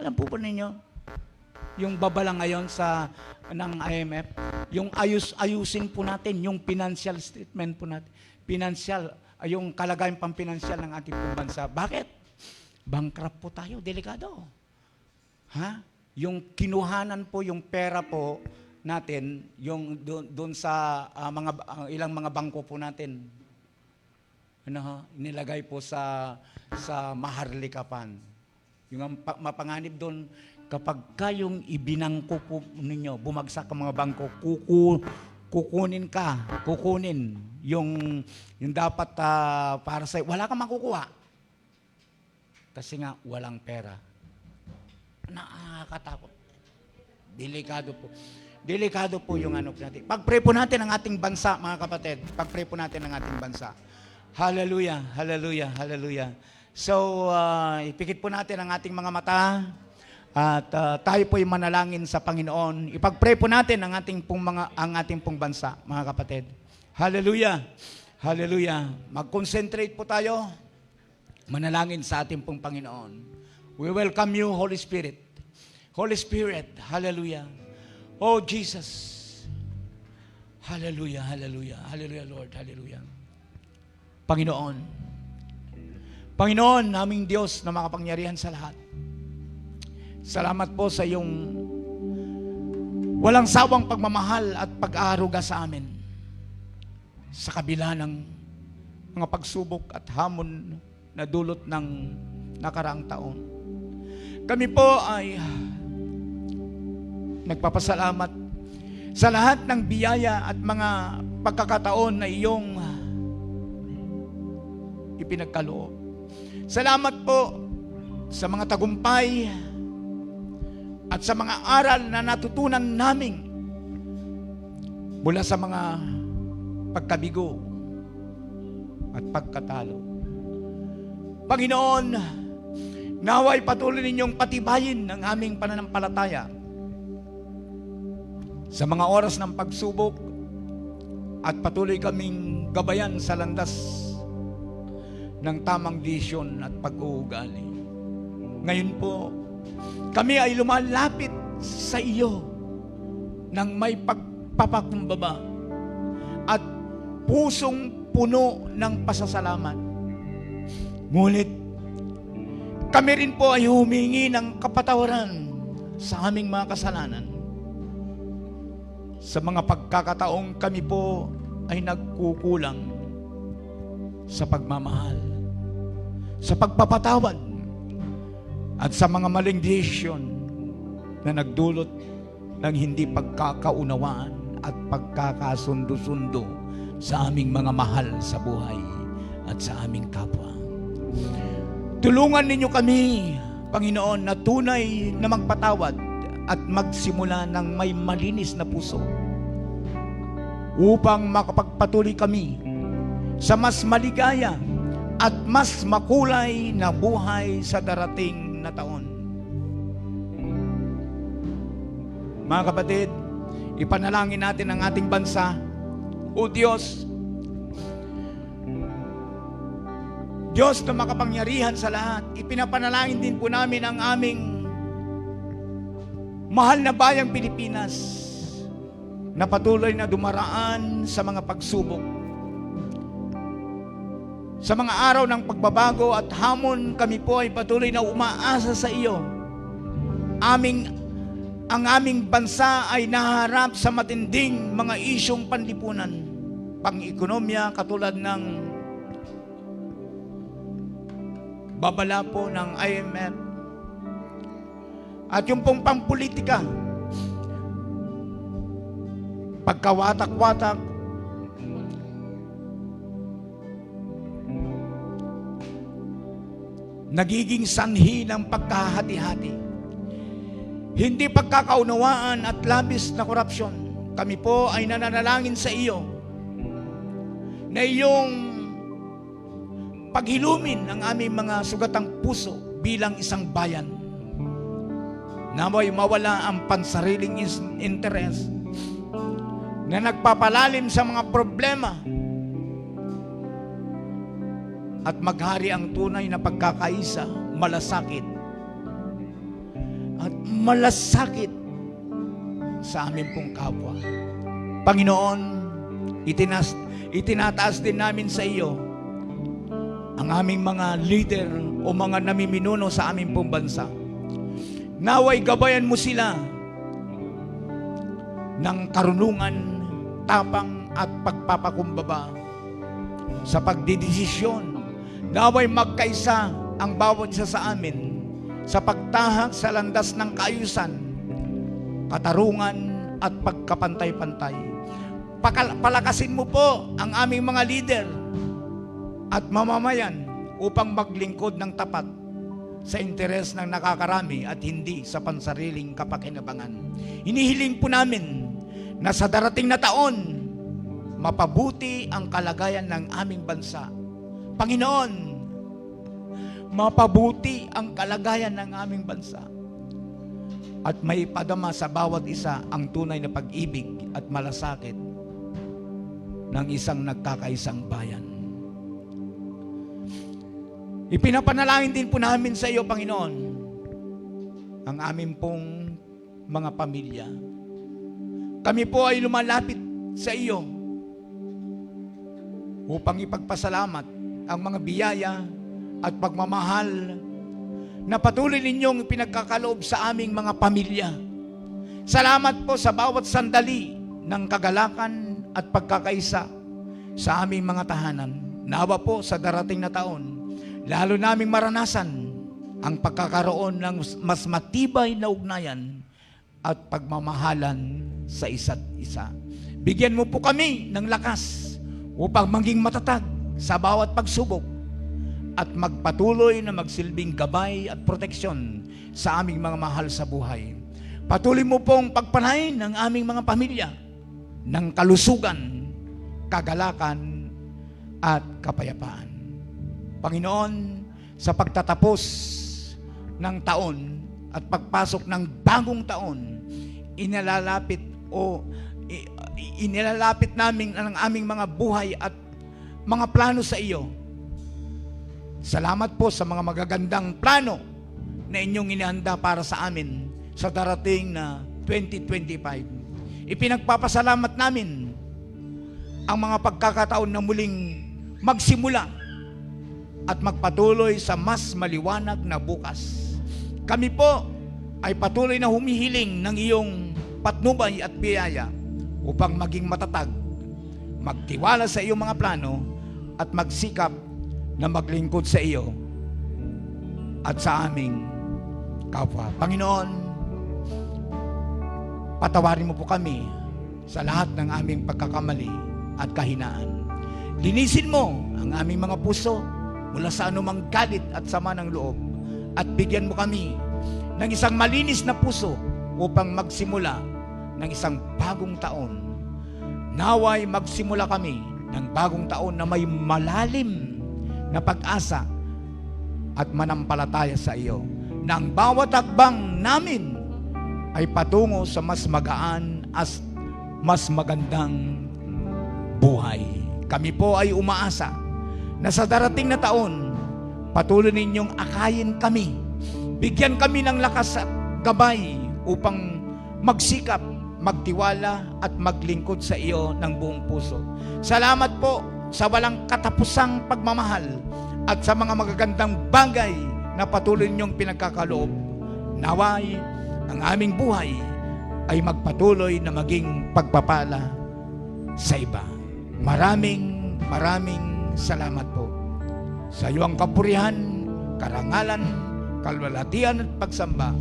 Speaker 6: Alam po po ninyo? Yung babala ngayon ng IMF, yung ayusin po natin, yung financial statement po natin. Yung kalagayan pampinansyal ng ating pong bansa. Bakit? Bankrupt po tayo, delikado. Yung kinuhanan po, yung pera po natin, yung doon sa ilang mga bangko po natin, nilagay po sa maharlikapan. Yung mapanganib doon, kapag kayong ibinangko po ninyo, bumagsak ang mga bangko, kukunin yung dapat para sa wala kang makukuha. Kasi nga, walang pera. Nakakatakot. Delikado po. Delikado po yung natin. Pag-pray po natin ang ating bansa, mga kapatid. Pag-pray po natin ang ating bansa. Hallelujah, hallelujah, hallelujah. So, ipikit po natin ang ating mga mata. At tayo po'y manalangin sa Panginoon. Ipag-pray po natin ang ating pong bansa, mga kapatid. Hallelujah, hallelujah. Mag-concentrate po tayo. Manalangin sa ating pong Panginoon. We welcome you, Holy Spirit. Holy Spirit, hallelujah. Oh, Jesus. Hallelujah, hallelujah, hallelujah, Lord, hallelujah. Panginoon. Panginoon, naming Diyos na makapangyarihan sa lahat. Salamat po sa iyong walang sawang pagmamahal at pag-aaruga sa amin. Sa kabila ng mga pagsubok at hamon na dulot ng nakaraang taon. Kami po ay nagpapasalamat sa lahat ng biyaya at mga pagkakataon na iyong ipinagkaloob. Salamat po sa mga tagumpay at sa mga aral na natutunan naming mula sa mga pagkabigo at pagkatalo. Panginoon, naway patuloy ninyong patibayin ang aming pananampalataya sa mga oras ng pagsubok at patuloy kaming gabayan sa landas ng tamang desisyon at pag-uugali. Ngayon po, kami ay lumalapit sa iyo ng may pagpapakumbaba at pusong puno ng pasasalamat. Ngunit, kami rin po ay humingi ng kapatawaran sa aming mga kasalanan. Sa mga pagkakataong kami po ay nagkukulang sa pagmamahal, sa pagpapatawad, at sa mga maling desisyon na nagdulot ng hindi pagkakaunawaan at pagkakasundo-sundo sa aming mga mahal sa buhay at sa aming kapwa. Tulungan ninyo kami, Panginoon, na tunay na magpatawad at magsimula ng may malinis na puso upang makapagpatuloy kami sa mas maligaya at mas makulay na buhay sa darating na taon. Mga kapatid, ipanalangin natin ang ating bansa. O Diyos, Diyos na makapangyarihan sa lahat, ipinapanalangin din po namin ang aming mahal na bayang Pilipinas na patuloy na dumaraan sa mga pagsubok. Sa mga araw ng pagbabago at hamon, kami po ay patuloy na umaasa sa iyo. Ang aming bansa ay naharap sa matinding mga isyong panlipunan, pang-ekonomiya katulad ng babala po ng IMF at yung pong pampolitika, pagkawatak-watak, nagiging sanhi ng pagkahati-hati, hindi pagkakaunawaan at labis na korupsyon. Kami po ay nananalangin sa iyo na iyong paghilumin ang aming mga sugatang puso bilang isang bayan. Naway mawala ang pansariling interes na nagpapalalim sa mga problema at maghari ang tunay na pagkakaisa, malasakit at malasakit sa aming pong kapwa. Panginoon, itinataas din namin sa iyo ang aming mga leader o mga namiminuno sa aming pong bansa. Naway gabayan mo sila ng karunungan, tapang at pagpapakumbaba sa pagdidesisyon. Naway magkaisa ang bawat isa sa amin sa pagtahak sa landas ng kaayusan, katarungan at pagkapantay-pantay. Palakasin mo po ang aming mga leader at mamamayan upang maglingkod ng tapat sa interes ng nakakarami at hindi sa pansariling kapakinabangan. Hinihiling po namin na sa darating na taon, mapabuti ang kalagayan ng aming bansa. Panginoon, mapabuti ang kalagayan ng aming bansa at may padama sa bawat isa ang tunay na pag-ibig at malasakit ng isang nagkakaisang bayan. Ipinapanalangin din po namin sa iyo, Panginoon, ang aming pong mga pamilya. Kami po ay lumalapit sa iyo upang ipagpasalamat ang mga biyaya at pagmamahal na patuloy ninyong pinagkakaloob sa aming mga pamilya. Salamat po sa bawat sandali ng kagalakan at pagkakaisa sa aming mga tahanan. Nawa po sa darating na taon, lalo naming maranasan ang pagkakaroon ng mas matibay na ugnayan at pagmamahalan sa isa't isa. Bigyan mo po kami ng lakas upang maging matatag sa bawat pagsubok at magpatuloy na magsilbing gabay at proteksyon sa aming mga mahal sa buhay. Patuloy mo pong pagpanahin ng aming mga pamilya ng kalusugan, kagalakan, at kapayapaan. Panginoon, sa pagtatapos ng taon at pagpasok ng bagong taon, inilalapit namin ang aming mga buhay at mga plano sa iyo. Salamat po sa mga magagandang plano na inyong inihanda para sa amin sa darating na 2025. Ipinagpapasalamat namin ang mga pagkakataon na muling magsimula at magpatuloy sa mas maliwanag na bukas. Kami po ay patuloy na humihiling ng iyong patnubay at biyaya upang maging matatag, magtiwala sa iyong mga plano at magsikap na maglingkod sa iyo at sa aming kapwa. Panginoon, patawarin mo po kami sa lahat ng aming pagkakamali at kahinaan. Linisin mo ang aming mga puso mula sa anumang galit at sama ng loob at bigyan mo kami ng isang malinis na puso upang magsimula ng isang bagong taon. Naway magsimula kami ng bagong taon na may malalim na pag-asa at manampalataya sa iyo. Nang bawat hakbang namin ay patungo sa mas magaan at mas magandang buhay. Kami po ay umaasa na sa darating na taon, patuloy ninyong akayin kami. Bigyan kami ng lakas at gabay upang magsikap, magtiwala at maglingkod sa iyo ng buong puso. Salamat po sa walang katapusang pagmamahal at sa mga magagandang bagay na patuloy niyong pinagkakaloob. Naway, ang aming buhay ay magpatuloy na maging pagpapala sa iba. Maraming salamat po. Sa iyo ang kapurihan, karangalan, kalwalhatian at pagsamba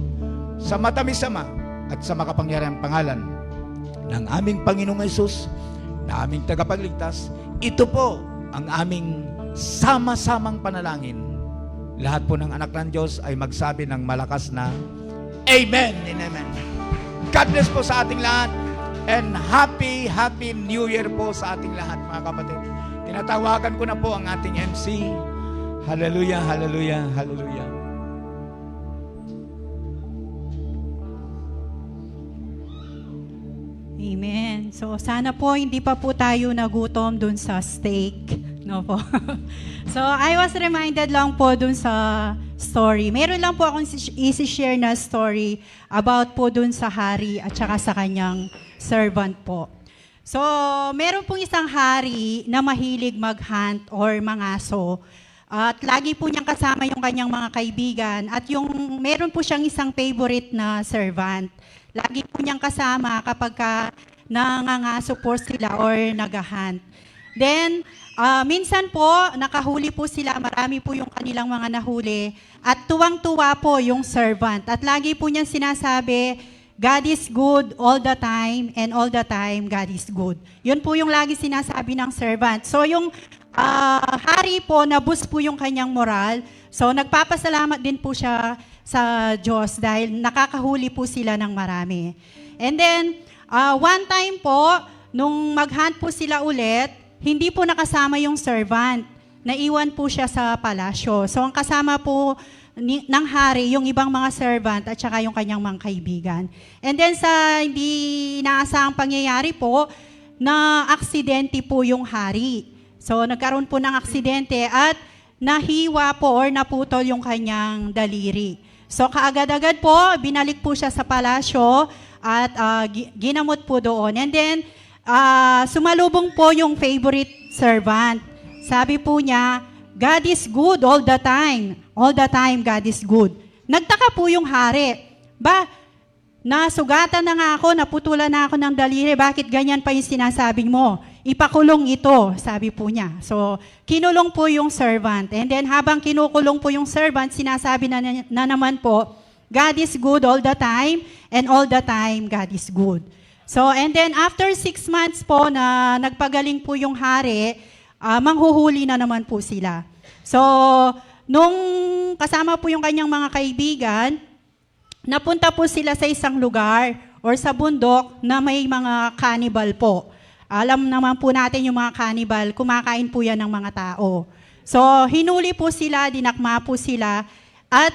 Speaker 6: sa matamis-ama at sa makapangyarihang pangalan ng aming Panginoong Hesus na aming tagapagligtas. Ito po ang aming sama-samang panalangin. Lahat po ng anak ng Diyos ay magsabi ng malakas na Amen and Amen. God bless po sa ating lahat and Happy New Year po sa ating lahat, mga kapatid. Tinatawagan ko na po ang ating MC. Hallelujah, hallelujah, hallelujah.
Speaker 2: Amen. So sana po hindi pa po tayo nagutom dun sa steak, no po. So I was reminded lang po dun sa story. Meron lang po akong isi-share na story about po dun sa hari at saka sa kanyang servant po. So meron pong isang hari na mahilig mag-hunt or mangaso. At lagi po niyang kasama yung kanyang mga kaibigan at yung meron po siyang isang favorite na servant. Lagi po niyang kasama kapag nangangaso po sila or nag-hunt. Then, minsan po, nakahuli po sila, marami po yung kanilang mga nahuli, at tuwang-tuwa po yung servant. At lagi po niyang sinasabi, God is good all the time, and all the time, God is good. Yun po yung lagi sinasabi ng servant. So, yung hari po, na-boost po yung kanyang moral. So, nagpapasalamat din po siya sa Diyos dahil nakakahuli po sila ng marami. And then, one time po, nung mag-hunt po sila ulit, hindi po nakasama yung servant. Naiwan po siya sa palasyo. So, ang kasama po ng hari, yung ibang mga servant at saka yung kanyang mga kaibigan. And then, sa hindi inaasahang pangyayari po, na aksidente po yung hari. So, nagkaroon po ng aksidente at nahiwa po or naputol yung kanyang daliri. So, kaagad-agad po, binalik po siya sa palasyo at ginamot po doon. And then, sumalubong po yung favorite servant. Sabi po niya, God is good all the time. All the time, God is good. Nagtaka po yung hari. Nasugatan na nga ako, naputulan na ako ng daliri, bakit ganyan pa yung sinasabi mo? Ipakulong ito, sabi po niya. So, kinulong po yung servant. And then habang kinukulong po yung servant, sinasabi na naman po, God is good all the time, and all the time, God is good. So, and then after 6 months po na nagpagaling po yung hari, manghuhuli na naman po sila. So, nung kasama po yung kanyang mga kaibigan, napunta po sila sa isang lugar or sa bundok na may mga cannibal po. Alam naman po natin yung mga cannibal, kumakain po yan ng mga tao. So, hinuli po sila, dinakma po sila, at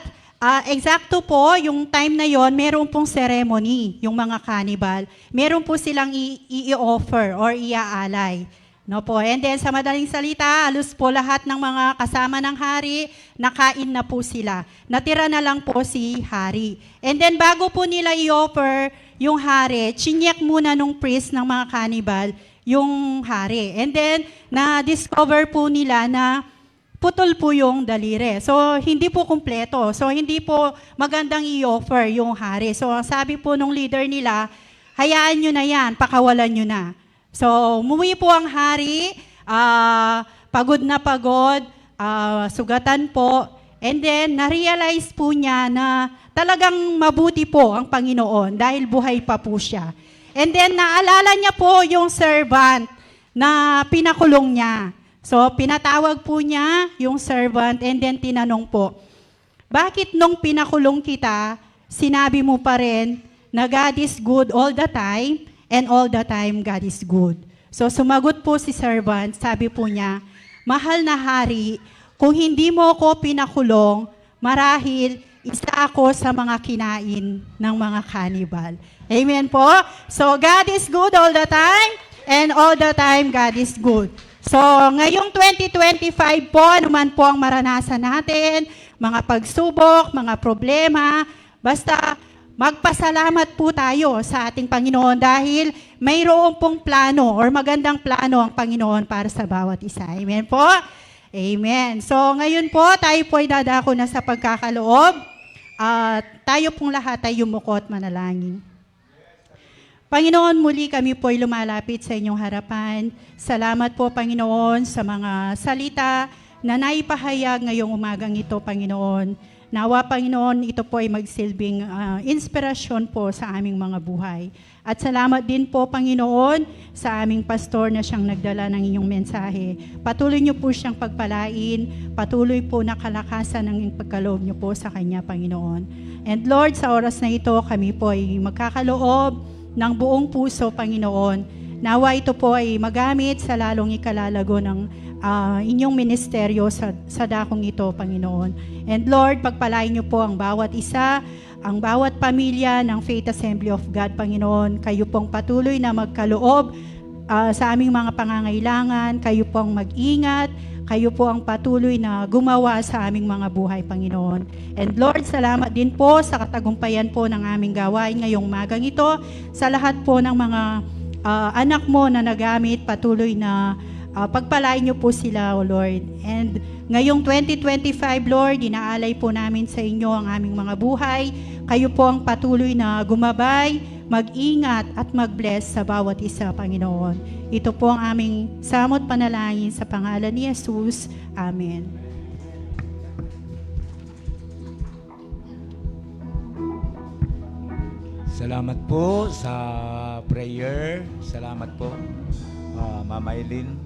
Speaker 2: eksakto po, yung time na yon, meron pong ceremony, yung mga cannibal. Meron po silang i-offer or iaalay. No po. And then sa madaling salita, halos po lahat ng mga kasama ng hari, nakain na po sila. Natira na lang po si hari. And then bago po nila i-offer yung hari, chinyek muna nung priest ng mga cannibal yung hari. And then na-discover po nila na putol po yung daliri. So hindi po kumpleto. So hindi po magandang i-offer yung hari. So sabi po nung leader nila, hayaan nyo na yan, pakawalan nyo na. So, umuwi po ang hari, pagod na pagod, sugatan po, and then na-realize po niya na talagang mabuti po ang Panginoon dahil buhay pa po siya. And then naalala niya po yung servant na pinakulong niya. So, pinatawag po niya yung servant and then tinanong po, bakit nung pinakulong kita, sinabi mo pa rin na God is good all the time, and all the time, God is good. So, sumagot po si servant, sabi po niya, mahal na hari, kung hindi mo ako pinakulong, marahil isa ako sa mga kinain ng mga cannibal. Amen po? So, God is good all the time, and all the time, God is good. So, ngayong 2025 po, anuman po ang maranasan natin, mga pagsubok, mga problema, basta magpasalamat po tayo sa ating Panginoon dahil mayroon pong plano or magandang plano ang Panginoon para sa bawat isa. Amen po? Amen. So ngayon po, tayo po ay dadako na sa pagkakaloob at tayo pong lahat ay yumuko at manalangin. Panginoon, muli kami po ay lumalapit sa inyong harapan. Salamat po, Panginoon, sa mga salita na naipahayag ngayong umagang ito, Panginoon. Nawa, Panginoon, ito po ay magsilbing inspirasyon po sa aming mga buhay. At salamat din po, Panginoon, sa aming pastor na siyang nagdala ng inyong mensahe. Patuloy niyo po siyang pagpalain, patuloy po na kalakasan ng pagkaloob niyo po sa kanya, Panginoon. And Lord, sa oras na ito, kami po ay magkakaloob ng buong puso, Panginoon. Nawa ito po ay magamit sa lalong ikalalago ng inyong ministeryo sa dakong ito, Panginoon. And Lord, pagpalain niyo po ang bawat isa, ang bawat pamilya ng Faith Assembly of God, Panginoon. Kayo pong patuloy na magkaloob sa aming mga pangangailangan. Kayo pong mag-ingat. Kayo po ang patuloy na gumawa sa aming mga buhay, Panginoon. And Lord, salamat din po sa katagumpayan po ng aming gawain ngayong umagang ito. Sa lahat po ng mga anak mo na nagamit, patuloy na pagpalain niyo po sila, O Lord. And ngayong 2025, Lord, inaalay po namin sa inyo ang aming mga buhay. Kayo po ang patuloy na gumabay, mag-ingat at mag-bless sa bawat isa, Panginoon. Ito po ang aming samot panalangin sa pangalan ni Jesus. Amen.
Speaker 6: Salamat po sa prayer. Salamat po, Mama Eileen.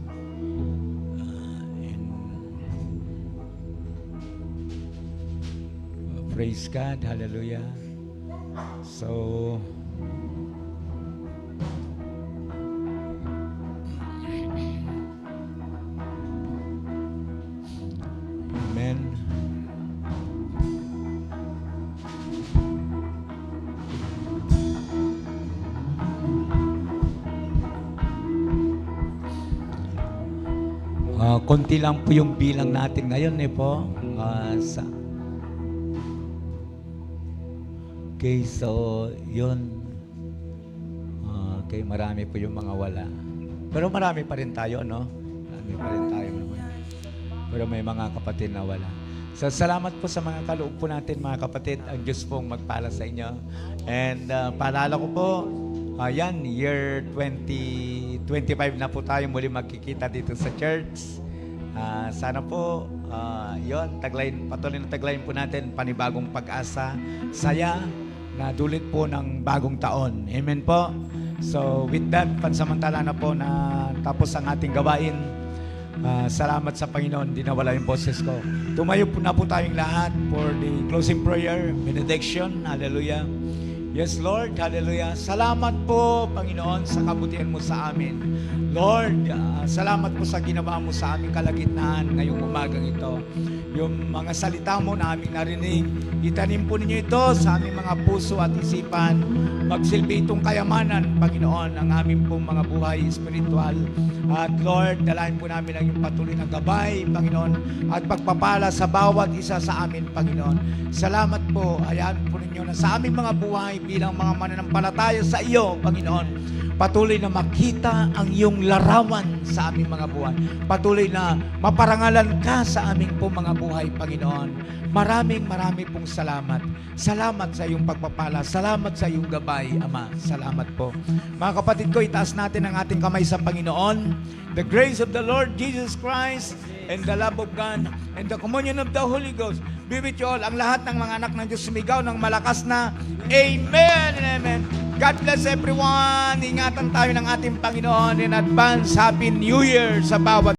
Speaker 6: Praise God. Hallelujah. So, amen. Konti lang po yung bilang natin ngayon po. Okay, so yun. Okay, marami po yung mga wala. Pero marami pa rin tayo, no? Marami pa rin tayo naman. pero may mga kapatid na wala. So, salamat po sa mga kaloob po natin, mga kapatid. Ang Diyos pong magpala sa inyo. And paalala ko po, yan, year 2025 na po tayo muli magkikita dito sa church. Sana po, patuloy na taglayin po natin panibagong pag-asa, saya, na dulot po ng bagong taon. Amen po. So, with that, pansamantala na po na tapos ang ating gawain. Salamat sa Panginoon, di nawala yung boses ko. Tumayo po na po tayong lahat for the closing prayer, benediction, hallelujah. Yes, Lord, hallelujah. Salamat po, Panginoon, sa kabutihan mo sa amin. Lord, salamat po sa ginawa mo sa aming kalagitnaan ngayong umagang ito. Yung mga salita mo na aming narinig, itanim po ninyo ito sa aming mga puso at isipan. Magsilbi itong kayamanan, Panginoon, ang aming pong mga buhay espiritual. At Lord, dalahin po namin ang iyong patuloy na gabay, Panginoon, at pagpapala sa bawat isa sa amin, Panginoon. Salamat po, hayaan po ninyo na sa aming mga buhay bilang mga mananampalataya sa iyo, Panginoon, patuloy na makita ang iyong larawan sa aming mga buhay. Patuloy na maparangalan ka sa aming pong mga buhay, Panginoon. Maraming pong salamat. Salamat sa iyong pagpapala. Salamat sa iyong gabay, Ama. Salamat po. Mga kapatid ko, itaas natin ang ating kamay sa Panginoon. The grace of the Lord Jesus Christ and the love of God and the communion of the Holy Ghost be with you all. Ang lahat ng mga anak ng Diyos sumigaw ng malakas na Amen and Amen. God bless everyone. Ingatan tayo ng ating Panginoon in advance. Happy New Year sa bawat